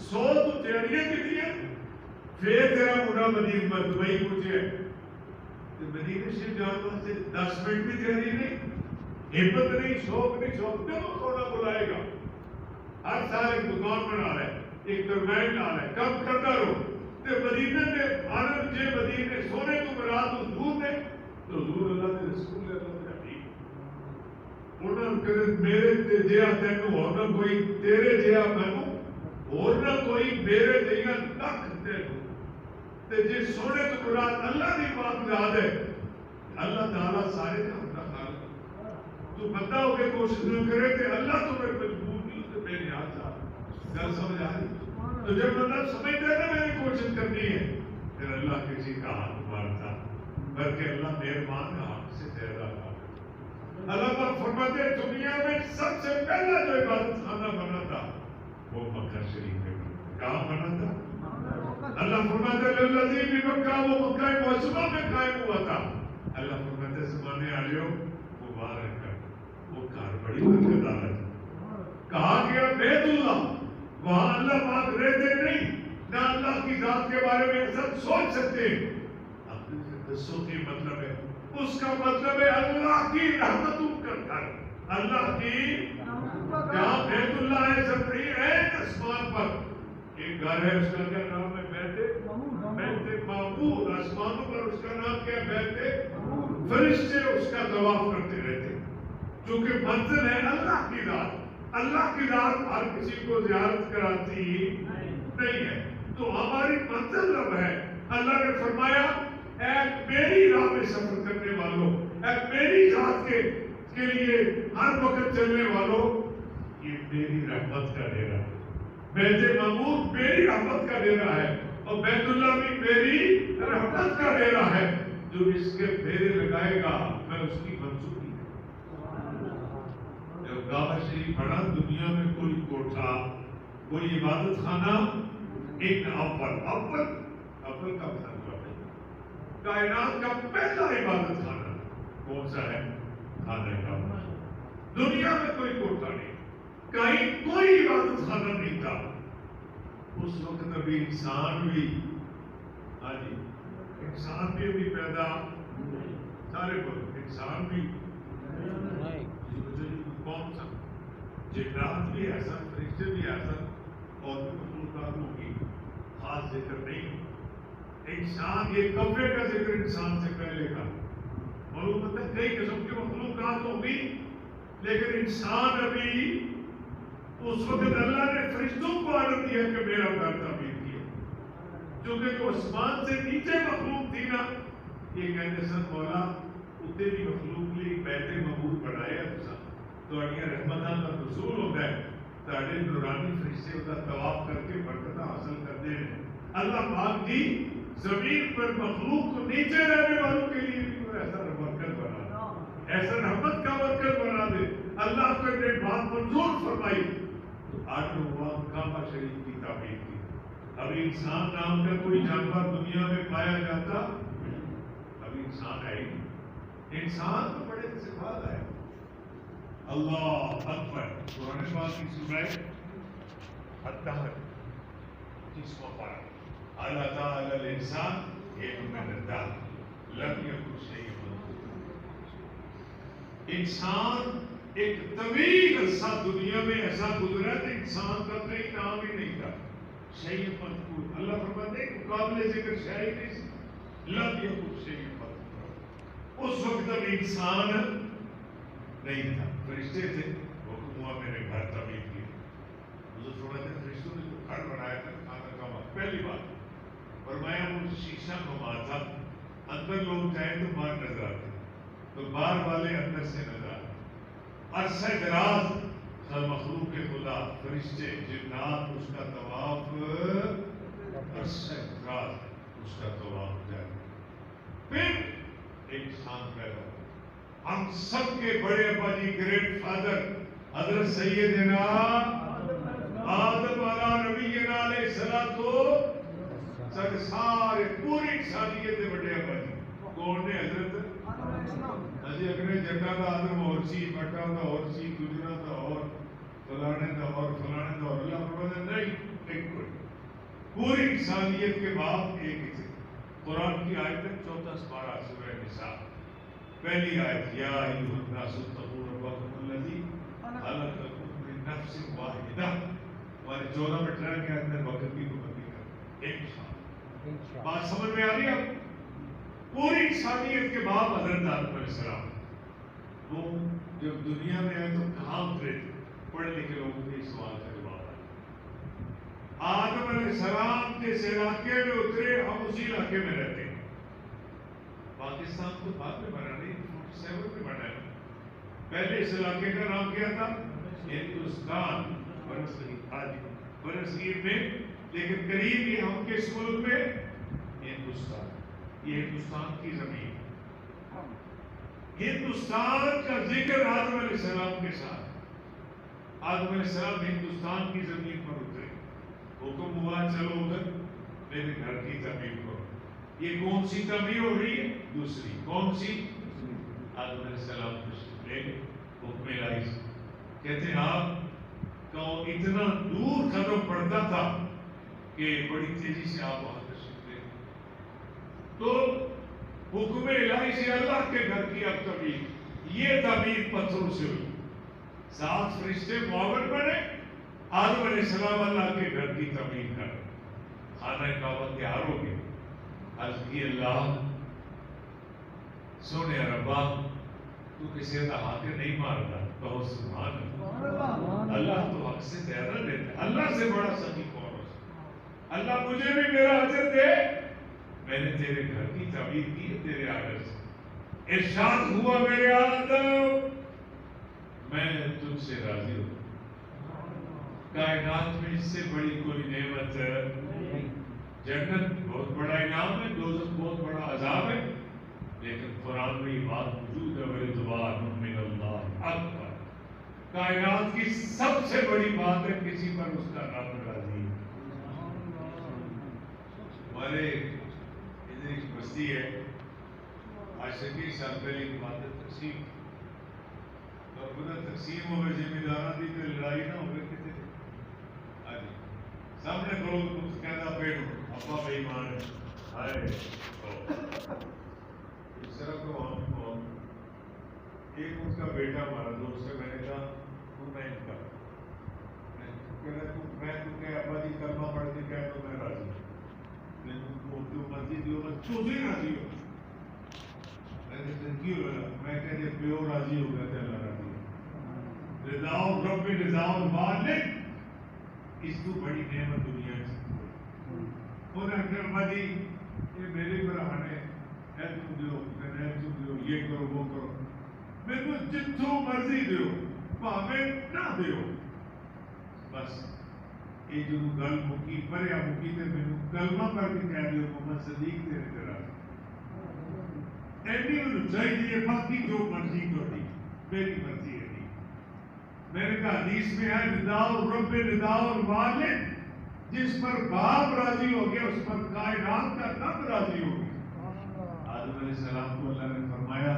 100 تو تیاریاں کیتیاں پھر تیرا منڈا مدینہ دبئی پہنچے تے مدینے سے جان واسطے 10 منٹ بھی تیاری نہیں, ہمت نہیں, شوق نہیں. شوق چلو سونا بلائے گا. ہر سال ایک دکان بنا رہا ہے, ایک درمیان لا رہا ہے, کم کرتا رہو. تے مدینے کے عالم جے مدینے سونے کو مراد حضور نے تو حضور اللہ کے رسول اللہ میرے جہا تینوں ہونا کوئی تیرے جہا مینوں ہونا کوئی میرے جہاں لکھ تینوں. تے جے سونے تو مراد اللہ کی بات یاد ہے, اللہ تعالیٰ سارے کا اپنا خالق. تو بندہ ہو کے کوشش نہ کرے کہ اللہ تمہیں مجبور نہیں تو میرے یاد آ گل سمجھ آ رہی. تو جب بندہ سمجھتا ہے نا میری کوشش کرنی ہے پھر اللہ کسی کا ہاتھ مارتا بلکہ اللہ مہربان کا ہاتھ سے زیادہ تھا. اللہ پاک فرماتے ہیں دنیا میں سب سے پہلا جو عبادت خانہ بنا تھا وہ مکہ شریف میں بنا. کہاں بنا تھا؟ اللہ فرماتے ہیں للذی بمکہ, وہ مکہ معظمہ میں قائم ہوا تھا. اللہ فرماتے ہیں زمانے آلیو مبارک ہے وہ گھر بڑی برکت والا ہے. کہا گیا بیت اللہ, وہاں اللہ پاک رہتے نہیں نہ اللہ کی ذات کے بارے میں سب سوچ سکتے. اپنے سے دسو کی مطلب ہے, اس کا مطلب ہے اللہ کی رحمتوں کا گھر. اللہ کی جہاں بیت اللہ ہے سپری ہے آسمان پر ایک گھر ہے, اس کا کیا نام ہے؟ بیت معمور. آسمانوں پر اس کا نام کیا ہے؟ بیت. فرشتے اس کا طواف کرتے رہتے چونکہ منزل ہے اللہ کی ذات. اللہ کی ذات ہر کسی کو زیارت کراتی نہیں ہے. تو ہماری منزل رب ہے. اللہ نے فرمایا اے میری راہ میں سفر کرنے والوں, اے میری ذات کے لیے ہر وقت چلنے والوں, یہ میری رحمت کا ڈیرا ہے. بیت معمور میری رحمت کا ڈیرا ہے اور بیت اللہ بھی میری رحمت کا ڈیرا ہے. جو اس کے ڈیرے لگائے گا میں اس کی منصوبی ہے. جب کعبہ شریف بنا دنیا میں کوئی کوٹھا کوئی عبادت خانہ ایک اول کا بنا. کائنات کا پہلا عبادت خانہ کون سا ہے؟ خانہ کعبہ۔ دنیا میں کوئی کوٹا نہیں، کہیں کوئی عبادت خانہ نہیں تھا اس وقت۔ ابھی انسان بھی انسان بھی ابھی پیدا سارے بولو انسان بھی کون سا، جنات بھی ایسا، فرشتے بھی ایسا، اور بھی مخلوقات ہوگی، خاص ذکر نہیں۔ انسان یہ کبے کا ذکر انسان سے پہلے کا، معلوم ہوتا ہے کئی قسم کی مخلوقات ہوگی، لیکن انسان ابھی اس وقت اللہ نے فرشتوں کو آرڈر دیا کہ میرا گھر تعمیر کیا، کیونکہ جو آسمان سے نیچے مخلوق تھی نا، یہ کہتے سن مولا اتنے بھی مخلوق لی بیت معمور بنایا تو رحمتاں کا نزول ہوتا ہے، تاڑے نورانی فرشتے ہوتا طواف کر کے برکت حاصل کرتے ہیں۔ اللہ پاک کی زمین پر مخلوق کو نیچے رہنے والوں کے لیے بھی ایسا برکت بنا دے، ایسا رحمت کا برکت بنا دے، اللہ کو نے بات منظور فرمائی۔ آج ہوا کعبہ شریف کی تعمیر کی۔ ابھی انسان نام کا کوئی جانور دنیا میں پایا جاتا، ابھی انسان ہے ہی، انسان تو بڑے سے بعد ہے۔ اللہ اکبر، قرآن پاک کی سورہ الدہر 30واں پارہ، اللہ تعالی الانسان من الدہر لم یکن شیئا مذکورا۔ انسان ایک طویل عرصہ دنیا میں ایسا گزرا کہ انسان کا کوئی نام ہی نہیں تھا، شیئا مذکور۔ اللہ فرماتے ہیں قابل ذکر شیء نہیں، لم یکن شیئا مذکورا۔ اس وقت اب انسان نہیں تھا، فرشتے تھے، حکم ہوا میں نے گھر تعمیر کیا۔ حضور فرماتے ہیں فرشتوں نے جو گھر بنایا تھا خانہ کعبہ، پہلی بات فرمایا وہ شیشہ نما تھا، اندر لوگ جائیں تو باہر نظر آتے، تو باہر والے اندر سے نظر آتے۔ عرصہ دراز ہر مخلوق خدا، فرشتے، جنات اس کا طواف، عرصہ دراز اس کا طواف جائے۔ پھر ایک انسان پیدا ہوا، ہم سب کے بڑے ابا جی گریٹ فادر حضرت سیدنا آدم علیہ نبینا علیہ الصلوۃ والسلام، سارے پوری انسانیت کے بڑے ابا جی کون نے؟ حضرت اجی اگنے جٹا دا آدم اور سی، بٹا دا اور سی، گجرا دا اور فلانے دا اور فلانے دا اور، اللہ فرماتا نہیں، ایک کوئی پوری انسانیت کے بعد ایک ہی تھے۔ قرآن کی آیت ہے 14 پارہ سورہ نساء، پہلی آیت، یا ایھا الناس اتقوا ربکم الذی خلقکم من نفس واحدہ، ہمارے 14 میں ٹرین کے اندر وقت کی پابندی کر ایک انسان۔ بات سمجھ میں آ رہی ہے؟ پوری انسانیت کے بعد حضرت آدم علیہ السلام، وہ جب دنیا میں آئے تو کہاں اترے تھے؟ پڑھے لکھے لوگوں کے سوال کا جواب ہے، آدم علیہ السلام جس علاقے میں اترے ہم اسی علاقے میں رہتے ہیں۔ پاکستان تو بعد میں بنا نہیں، 47 میں بنا ہے۔ پہلے اس علاقے کا نام کیا تھا؟ ہندوستان، برصغیر میں، لیکن قریب یہ ہم کس ملک میں؟ ہندوستان۔ یہ ہندوستان کی زمین، ہندوستان کا ذکر آدم علیہ السلام کے ساتھ، آدم علیہ السلام ہندوستان کی زمین پر اترے، حکم ہوا چلو ادھر میرے گھر کی تعمیر کرو۔ یہ کون سی تعمیر ہو رہی ہے؟ دوسری۔ کون سی؟ آدم علیہ السلام تشریف لے گئے، حکم الہی سے کہتے ہیں آپ کا اتنا دور قدم پڑتا تھا کہ بڑی تیزی سے آپ وہاں تشریف لے گئے، تو حکم الہی سے اللہ کے گھر کی اب تعمیر، یہ تعمیر پتھروں سے ہوئی، 7 فرشتے معاون بنے، آدم علیہ السلام اللہ کے گھر کی تعمیر کر، خانہ کعبہ تیار ہو گیا۔ عرض کی اللہ سونے ربا تو کسی کا حق نہیں مارتا، کہو سبحان اللہ۔ اللہ تو حق سے زیادہ دیتا ہے، اللہ سے بڑا سخی کون ہو سکتا؟ اللہ مجھے بھی میرا اجر دے، میں نے تیرے گھر کی تعمیر کی ہے تیرے آرڈر سے۔ ارشاد ہوا میرے آدم میں تجھ سے راضی ہوں، کائنات میں اس سے بڑی کوئی نعمت نہیں۔ جنت بہت بڑا انعام ہے، دوزخ بہت بڑا عذاب ہے، لیکن قرآن میں یہ بات موجود ہے، ورضوان من اللہ اکبر۔ کائنات کی سب سے بڑی بات ہے کسی پر اس کا رب راضی۔ ہمارے ادھر ایک بستی مرضی ہے عاشقی سال پہلی کی بات ہے تقسیم اور خدا تقسیم ہوئے ذمہ داروں کی تو لڑائی نہ ہوئے کسی سامنے کرو کچھ کہنا پیڑ ابا بے ایمان ہے ہائے اس طرح تو ہم ایک اس کا بیٹا ہمارا دوست ہے میں نے کہا تو میں ان کا میں تو کہ ابا جی کلمہ پڑھ کے کہہ تو میں راضی ہوں جو مرضی جو چوزے راضی ہو میں کہتے پیو راضی ہو گیا اللہ راضی ہو رضاؤ رب رضاؤ مالک اس کو بڑی نعمت دنیا سے یہ میرے برہان ہے تم یہ کرو وہ کرو میرے کو جتوں مرضی دیو پاویں نہ دیو بس یہ جو گل مکی پریا مکی تے مینوں کلمہ پڑھ کے کہہ دیو محمد صدیق تیرے طرح ایڈی مجھے چاہیے باقی جو مرضی کرتی میری مرضی ہے نہیں میرے کا حدیث میں ہے رداء رب رداء الوالد جس پر باپ راضی ہو گیا اس پر کائنات کا رب راضی ہو گیا آدم علیہ السلام کو اللہ نے فرمایا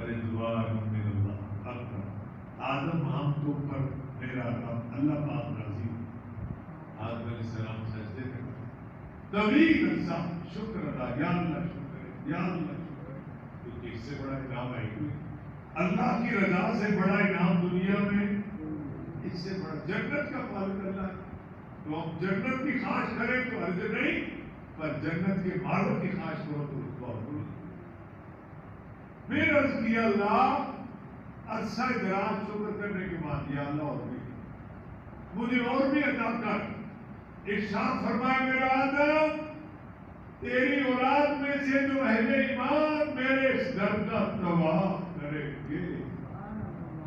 رضوان من اللہ اکبر آدم ہم تو پر میرا رب اللہ پاک راضی ہو آدم علیہ السلام سجدے کرتے طویل عرصہ شکر ادا یا اللہ شکر ہے یا اللہ کیونکہ اس سے بڑا انعام ہے اللہ کی رضا سے بڑا انعام دنیا میں اس سے بڑا جنت کا مالک اللہ ہے تو ہم جنت کی خواہش کریں تو عرض نہیں پر جنت کے مالک کی خواہش کرو تو بہت بڑی پھر عرض کیا اللہ عرصہ دراز شکر کرنے کے بعد یا اللہ اور بھی مجھے اور بھی عطا کر ارشاد فرمائے میرا آدم تیری اولاد میں سے جو اہل ایمان میرے اس گھر کا طواف کریں گے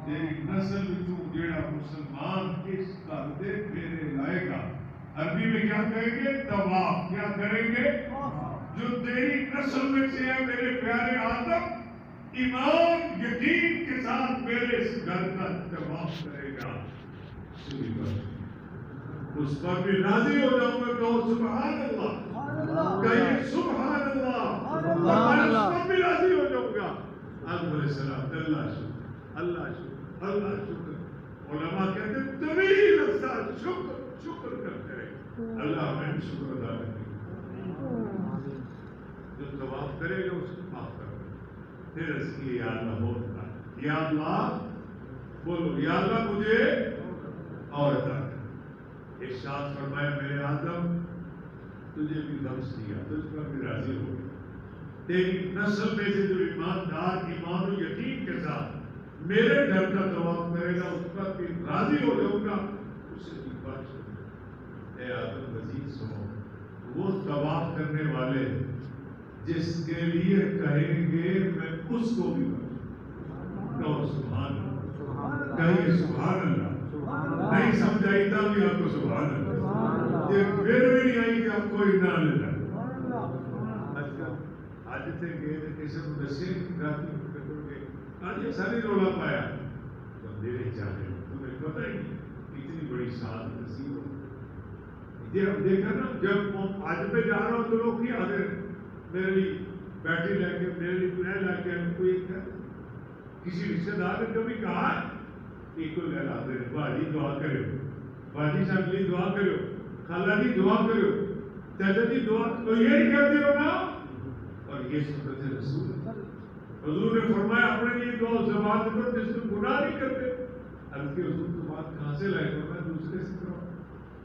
تیری نسل جو جیڑا مسلمان اس گھر دے پھیرے لائے گا عربی میں کیا کہیں گے طواف کیا کریں گے جو تیری نسل میں سے ہے میرے پیارے آدم ایمان یقین کے ساتھ میرے اس گھر کا طواف کرے گا اس پر بھی راضی ہو جاؤں گا کہو سبحان اللہ کہیں سبحان اللہ میں اس پر بھی راضی ہو جاؤں گا آدم علیہ السلام اللہ شکر اللہ شکر اللہ شکر علماء کہتے ہیں طویل عرصہ شکر کرتے رہے اللہ ہمیں شکر ادا کرے جو طواف کرے گا اس کو معاف کر دے پھر اس کی یا اللہ ہوتا یا اللہ بولو یا اللہ مجھے اور عطا کر ارشاد فرمایا میرے آدم تجھے بھی بخش دیا تجھ پر بھی راضی ہو گیا تیری نسل میں سے جو ایماندار ایمان و یقین کے ساتھ میرے گھر کا طواف کرے گا اس پر بھی راضی ہو جاؤں گا اسے بھی بخش دیا اے آدم مزید سنو وہ طواف کرنے والے جس کے لیے کہیں گے میں اس کو بھی بخش کہو سبحان اللہ کہیں سبحان اللہ نہیں سمجھائی تھا بھی آپ کو سبحان اللہ یہ پھر بھی نہیں آئی کہ آپ کو اتنا لینا آج تھے گئے تھے کسی کو دسے آج یہ ساری رولا پایا تو میرے چاہے تمہیں پتہ ہی نہیں اتنی بڑی ساتھ نصیب ہو یہ ہم دیکھا نا جب آج میں جا رہا ہوں تو لوگ کیا آتے میری بیٹری لے کے میری میں لے کے کوئی کسی رشتے دار نے کبھی کہا ایک کو لے لاتے ہیں باجی دعا کرو باجی صاحب جی دعا کرو خالہ جی دعا کرو چاچا جی دعا تو یہی کہتے ہو نا اور یہ سنت رسول حضور نے فرمایا اپنے لیے دعا زبان پر جس کو گناہ نہیں کرتے عرض کے حضور تو بات کہاں سے لائے گا میں دوسرے سے کروں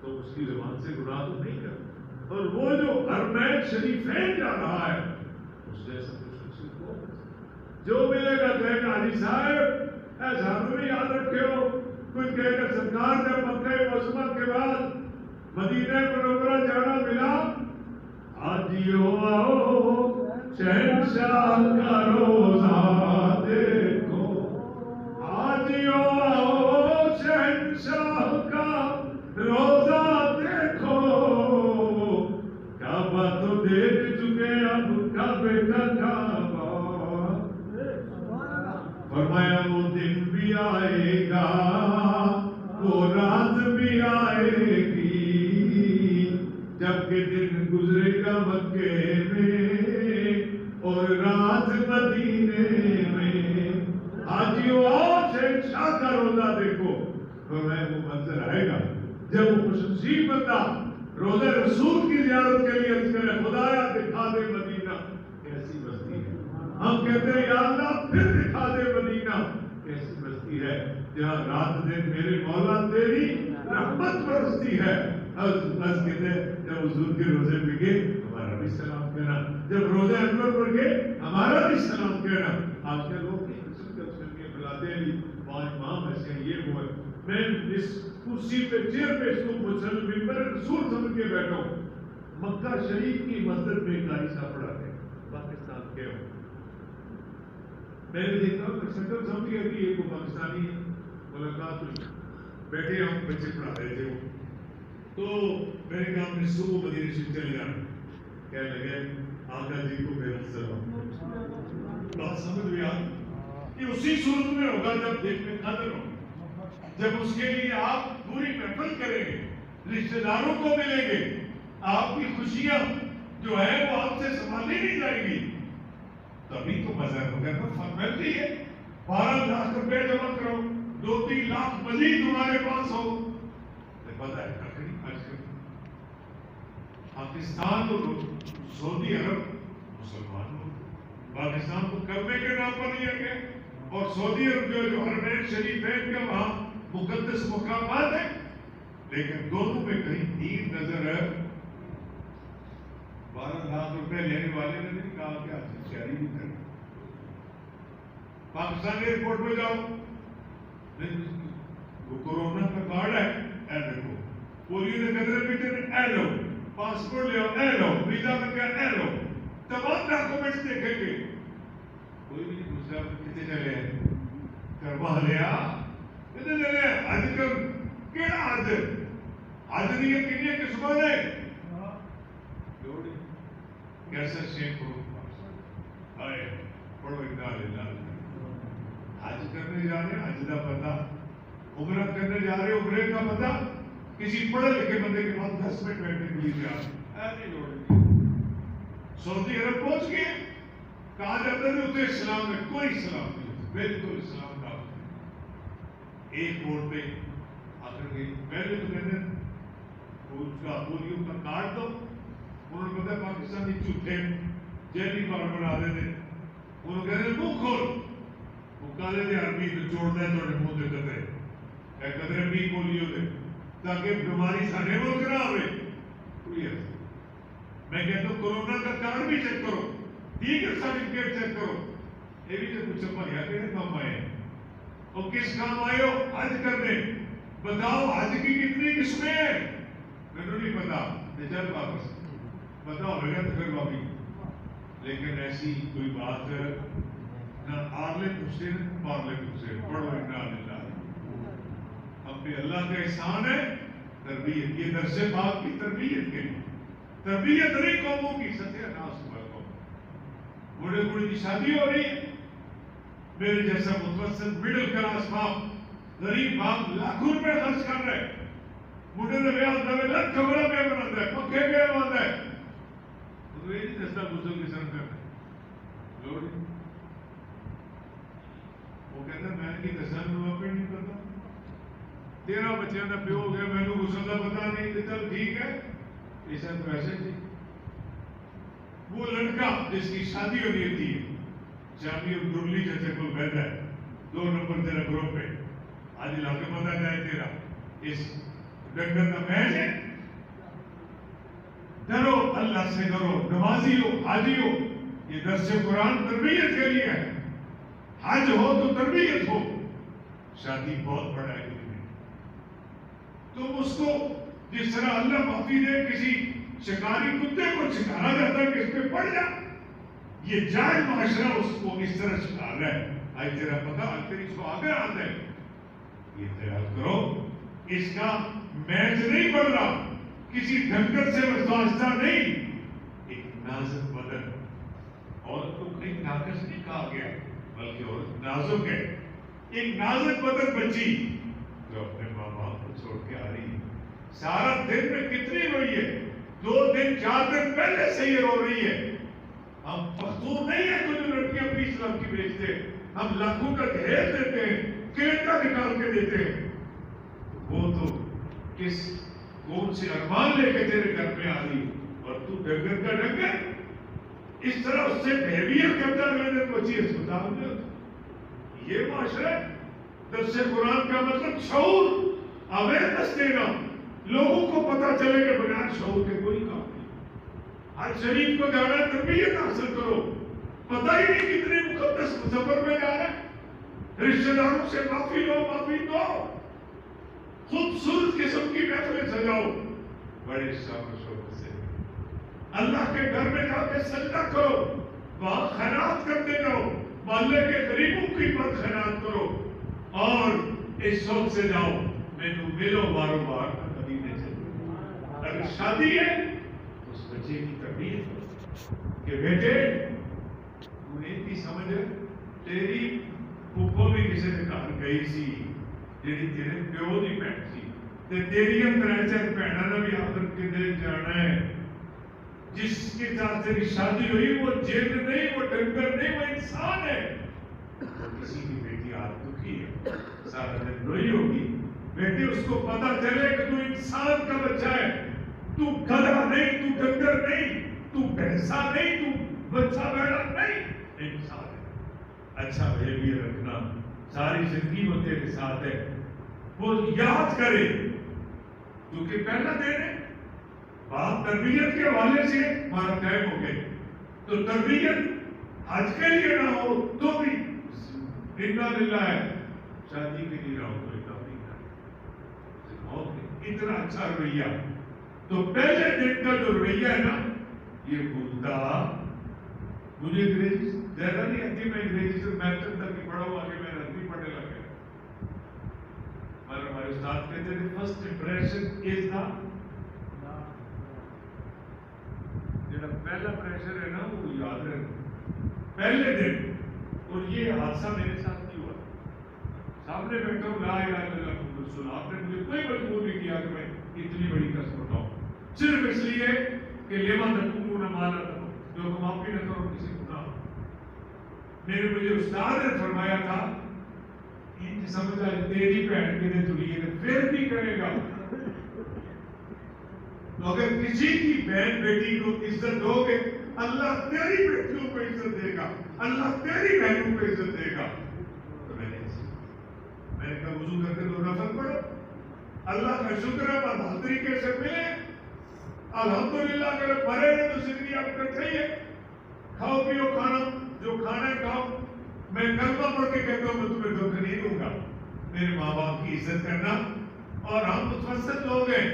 تو اس کی زبان سے گناہ تو نہیں کرتا اور وہ جو حرمین شریفین جا رہا ہے اس جیسا کچھ جو ملے گا کہے گا حاجی صاحب سانو بھی یاد رکھے ہو کچھ کہے گا سرکار نے مکہ معظمہ کے بعد مدینہ منورہ جانا ملا آجیو آؤ شہنشاہ کا روزہ دیکھو آجیو آؤ شہنشاہ کا روزہ دیکھو کعبہ تو دیکھ چکے اب کعبے کا کعبہ فرمایا وہ دن بھی آئے گا وہ رات بھی آئے گی جب کہ دن گزرے گا مکے میں اور رات مدینے میں حاجیوں آؤ شہنشاہ کا روزہ دیکھو. فرمایا وہ منظر آئے گا جب وہ خوش نصیب بندہ روزہ رسول کی زیارت کے لیے عرض کرے خدایا دکھا دے مدینہ کیسی بستی ہے. ہم کہتے ہیں یا اللہ پھر دکھا دے مدینہ کیسی بستی ہے جہاں رات دن میرے مولا تیری رحمت برستی ہے. بس کہتے ہیں جب حضور کے روزے پہ گئے ہمارا بھی سلام کہنا, جب روزہ انور پر گئے ہمارا بھی سلام کہنا. آج کے لوگ بلاتے ہیں 5 امام ایسے ہیں یہ وہ ہے. میں اس کرسی پہ چیئر پہ اس کو ممبر رسول سمجھ کے بیٹھا ہوں. مکہ شریف کی مسجد میں قاری صاحب پڑھاتے ہیں پاکستان کے ہوں. میں نے دیکھا شکل سمجھ گیا کہ یہ کو پاکستانی ہے. ملاقات ہوئی بیٹھے ہم بچے پڑھا رہے تھے وہ تو میں نے کہا اپنے صبح مدینے سے چلے جانا. کہنے لگے آقا جی کو میرا سلام. بات سمجھ گیا کہ اسی صورت میں ہوگا جب دیکھنے قدر ہو, جب اس کے لیے آپ پوری محفل کریں گے, رشتہ داروں کو ملیں گے, آپ کی خوشیاں جو ہے وہ آپ سے سنبھالی نہیں جائیں گی, تبھی تو مزہ ہوگا. فارمیلٹی ہے 12 لاکھ روپے جمع کرو 2-3 لاکھ مزید تمہارے پاس ہو. پتہ ہے پاکستان اور سعودی عرب مسلمان لوگ پاکستان کو کرنے کے نام پر نہیں ہے اور سعودی عرب جو حرمین شریفین کا وہاں مقدس مقامات ہیں, لیکن دونوں میں کہیں دین نظر ہے. 12 لاکھ روپے لینے والے نے نہیں کہا کہ آپ شہری بھی کریں. پاکستان ایئرپورٹ پہ جاؤ وہ کورونا کا کارڈ ہے اے دیکھو, پولیو نے قدرے پیٹے اے لو, پاسپورٹ لے اے لو, ویزا میں کیا اے لو, تمام ڈاکومنٹس دیکھیں گے. کوئی بھی نہیں پوچھتا کتنے چلے ہیں کروا لیا کتنے چلے ہیں حج کر کیڑا حج حج نہیں ہے کنیا قسموں نے کیسا شیخ ہو آئے پڑھو اقدار اللہ. حج کرنے جا رہے حج کا پتہ, عمرہ کرنے جا رہے عمرے کا پتہ کسی پڑھے لکھے بندے کے پاس 10 منٹ بیٹھنے کے لیے جا رہے. سعودی عرب پہنچ گئے کہا جاتا ہے اتنے اسلام میں کوئی اسلام نہیں, بالکل اسلام کا ایک بورڈ پہ آخر گئی. پہلے تو کہتے ہیں اس کا پولیو کا کارڈ دو, انہوں نے پتا پاکستانی جھوٹے جیلی کارڈ بنا دیتے. انہوں نے کہتے منہ کھول, وہ کالے دے عربی تو چھوڑ دے تھوڑے منہ دے قطرے اے قطرے بھی پولیو دے تاکہ بیماری ساڑھے ملک نہ ہوئے. میں کہتا ہوں کورونا کا کارڈ بھی چیک کرو, دیگر سرٹیفکیٹ چیک کرو. یہ بھی تو کچھ بھیا کہنے کام آئے ہیں اور کس کام آئے ہو حج کرنے. بتاؤ حج کی کتنی قسمیں ہیں میں نہیں پتا, چل واپس پتا ہوگا تو پھر واپی. لیکن ایسی کوئی بات نہ آرلے پوچھتے نہ پارلے پوچھتے. پڑھو انا للہ, اپنے اللہ کا احسان ہے تربیت. یہ درس پاک کی تربیت کے لیے تربیت نہیں قوموں کی ستیہ ناس ہوا. بوڑھے بوڑھے کی شادی ہو رہی ہے, میرے جیسا متوسط مڈل کلاس باپ غریب باپ لاکھوں روپے خرچ کر رہے, بوڑھے نے بیاہ ہوتا ہے لکھ کمرہ پہ بناتا ہے پکے پہ بناتا ہے. تو یہ نہیں دستا بزرگ کی سر کرنا وہ کہتا میں نے دسا میں پہ نہیں پتا 13 بچوں کا پیو ہو گیا میں نے غسل کا پتا نہیں. چل ٹھیک ہے ایسا تو ایسے تھی. وہ لڑکا جس کی شادی ہونی تھی شادی ڈرلی جیسے کوئی بیٹھا ہے 2 نمبر تیرا گروپ پہ آج لا کے پتا جائے تیرا اس ڈنگر کا میچ ہے. ڈرو اللہ سے ڈرو, نمازی ہو حاجی ہو, یہ درس قرآن تربیت کے لیے ہے. حج ہو تو تربیت ہو. شادی بہت بڑا ہے تم اس کو جس طرح اللہ معافی دے کسی شکاری کتے کو سکھانا جاتا ہے کہ اس پہ پڑ جا, یہ جائز معاشرہ اس کو اس طرح سکھا رہا ہے. آج تیرا پتا آج تیری اس کو آگے آتا ہے. یہ خیال کرو اس کا میچ نہیں بڑھ رہا, کسی ڈھنگر سے واسطہ نہیں. ایک نازک بدن, عورت کو کہیں ناقص نہیں کہا گیا بلکہ عورت نازک ہے. ایک نازک بدن بچی جو اپنے ماں باپ کو چھوڑ کے آ رہی ہے, سارا دن میں کتنی روئی ہے, 2 دن 4 دن پہلے سے یہ رو رہی ہے. ہم مخصوص نہیں ہے کہ جو لڑکیاں 20 لاکھ کی بیچتے ہیں، ہم لاکھوں کا دہیج دیتے ہیں، کینیڈا نکال کے دیتے ہیں. وہ تو کون سے ارمان لے کے تیرے گھر میں آ رہی اور تو ڈنگر کا ڈنگر اس طرح اس سے بہیویئر کرتا ہے کو اچھی اسپتال میں. یہ معاشرہ درس قرآن کا مطلب شعور اویئرنس دینا، لوگوں کو پتا چلے کہ بغیر شعور کے کوئی کام نہیں. ہر شریف کو جانا تربیت حاصل کرو، پتہ ہی نہیں کتنے مقدس سفر میں جا رہے ہیں. رشتہ داروں سے معافی لو، معافی دو، خوبصورت قسم کی محفلیں سجاؤ بڑے شان و شوق سے. اللہ کے گھر میں جا کے سجدہ کرو، وہاں خیرات کرتے جاؤ، محلے کے غریبوں کی مدد خیرات کرو اور اس شوق سے جاؤ مینو ملو بارو بار مدینے چلو. اگر شادی ہے اس بچے کی تربیت کہ بیٹے انہیں اتنی سمجھ ہے تیری پھوپھو بھی کسی نے گھر گئی سی جیڑی تیرے پیو دی بہن سی تے تیری ترے چار بہناں نے بھی آخر کدے جانا ہے. جس کے ساتھ تیری شادی ہوئی وہ جن نہیں، وہ ڈنگر نہیں، وہ انسان ہے. کسی کی بیٹی آج دکھی ہے، سارا دن روئی ہوگی، بیٹی اس کو پتا چلے کہ تو انسان کا بچہ ہے، تو گدھا نہیں، تو ڈنگر نہیں، تو بھینسا نہیں، تو بچہ بیڑا نہیں، انسان ہے. اچھا بہیویئر رکھنا، ساری زندگی وہ تیرے ساتھ ہے. وہ یاد کرے کیونکہ پہلا دن ہے. بات تربیت کے حوالے سے ہمارا ٹائم ہو گئے تو تربیت حج کے لیے نہ ہو تو بھی انا للہ ہے، شادی کے لیے نہ ہو تو اتنا نہیں. اتنا اچھا رویہ تو پہلے دن کا جو رویہ ہے نا یہ بھولتا. مجھے انگریزی زیادہ نہیں آتی، میں انگریزی سے میٹرک تک ہی پڑھا ہوں، آگے میں عربی پڑھنے لگ گیا. ہمارے استاد کہتے تھے فرسٹ امپریشن از دا، جڑا پہلا پریشر ہے نا وہ یاد رکھنا پہلے دن. اور یہ حادثہ میرے ساتھ نہیں ہوا. سامنے بیٹھا ہوں لا الہ الا اللہ محمد رسول اللہ، آپ نے مجھے کوئی مجبور نہیں کیا کہ میں اتنی بڑی قسم اٹھاؤں، صرف اس لیے کہ لما تقومون ما لا تفعلون، جو کام آپ بھی نہ کرو کسی کو نہ. میرے مجھے استاد نے فرمایا تھا یہ سمجھ آئے تیری بہن کے دے تلیے نے پھر بھی کرے گا. تو اگر کسی کی بہن بیٹی کو عزت دو گے اللہ تیری بیٹیوں کو عزت دے گا، اللہ تیری بہنوں کو عزت دے گا. تو میں نے کہا وضو کر کے دو نفل پڑھو، اللہ کا شکر ہے بات طریقے سے ملے الحمدللہ. اگر مرے رہے تو زندگی آپ کٹھے ہی ہے، کھاؤ پیو کھانا جو کھانا ہے کھاؤ. میں کلمہ پڑھ کے کہتا ہوں میں تمہیں دھوکہ نہیں دوں گا. میرے ماں باپ کی عزت کرنا، اور ہم متوسط لوگ ہیں،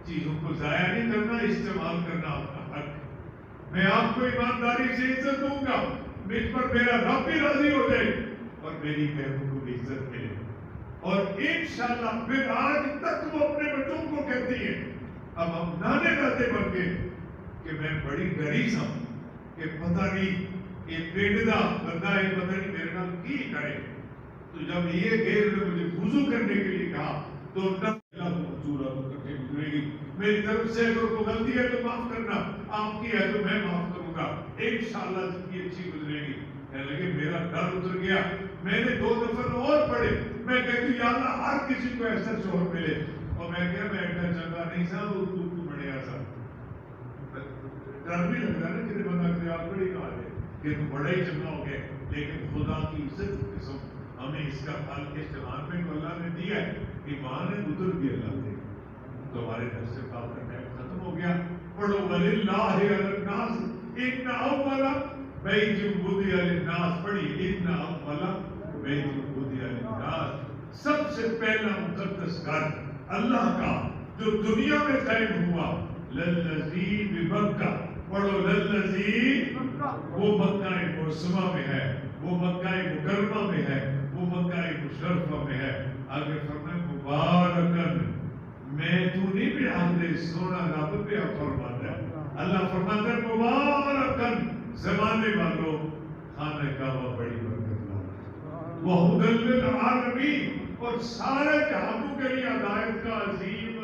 چیزوں کو ضائع نہیں کرنا، استعمال کرنا آپ کا حق. میں آپ کو ایمانداری سے عزت دوں گا، مجھ پر میرا رب بھی راضی ہو جائے اور میری بہنوں کو بھی عزت ملے. اور انشاءاللہ پھر آج تک وہ اپنے بچوں کو کہتی ہے، اب ہم نانے دادے بن گئے کہ میں بڑی ڈری سا کہ پتہ نہیں یہ پیڑدہ بندہ ہے، پتہ نہیں میرے نام کی کرے. تو جب یہ گئے نے مجھے وضو کرنے کے لیے کہا تو اللہ منظور آپ کٹھے گزرے گی. میری طرف سے اگر کوئی غلطی ہے تو معاف کرنا، آپ کی ہے تو میں معاف کروں گا، انشاءاللہ زندگی اچھی گزرے گی. کہنے لگے میرا ڈر اتر گیا. میں نے 2 نفر اور پڑھے، میں کہتی ہوں یا اللہ ہر کسی کو ایسا شوہر ملے. اور میں کہا میں ایڈا چنگا نہیں سا وہ تو بڑھیا سا. ڈر بھی لگتا نا کہ بندہ کہ آپ بڑی کہا ہے کہ تو بڑا ہی چنگا ہو گیا. لیکن خدا کی عزت قسم ہمیں اس کا پھل استعمال میں اللہ نے دیا ہے، ایمان ہے ادھر بھی اللہ دے. تو ہمارے گھر سے بات کا ٹائم ختم ہو گیا. پڑھو وَلِلَّهِ عَلَى النَّاسِ إِنَّ أَوَّلَ بَيْتٍ وُضِعَ لِلنَّاسِ. پڑھی إِنَّ أَوَّلَ بَيْتٍ وُضِعَ لِلنَّاسِ. سب سے پہلا مقدس گھر اللہ کا جو دنیا میں قائم ہوا لَلَّذِي بِبَكَّةَ. پڑھو لَلَّذِي، وہ مکہ معظمہ میں ہے، وہ مکہ مکرمہ میں ہے، وہ مکہ مشرفہ میں ہے. آگے فرمائے مبارکن، میں تو نہیں بھی آدھے سونا رب پہ فرماتا ہے. اللہ فرماتا ہے مبارکن، زمانے والوں خانہ کعبہ بڑی برکت والا، وَہُدًى لِّلْعَالَمِينَ، اور سارے جہانوں کے لیے ہدایت کا عظیم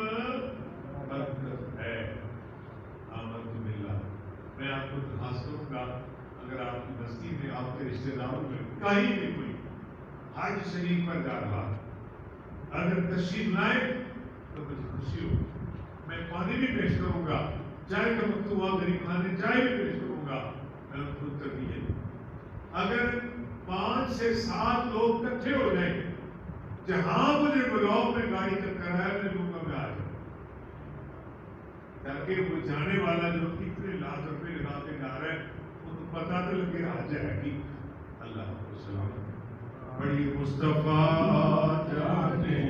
برکت ہے. آمنت باللہ. میں آپ کو درخواست کروں گا اگر آپ کی بستی میں آپ کے رشتہ داروں میں کہیں بھی کوئی حج شریف پر جا رہا اگر تشریف لائے تو مجھے خوشی ہوگی، میں پانی بھی پیش کروں گا، چائے کا وقت ہوا غریب خانے چائے بھی پیش کروں گا، میں خود تربیت اگر 5 سے 7 لوگ اکٹھے ہو جائیں گے، جہاں مجھے بلاؤ میں گاڑی تک کرایا میں لوگوں میں آ جاؤں، تاکہ وہ جانے والا جو اتنے لاکھ روپے لگا کے جا رہا ہے وہ تو پتا تو لگے آ جائے گی۔ اللہ کو سلامت بڑی مصطفیٰ جانے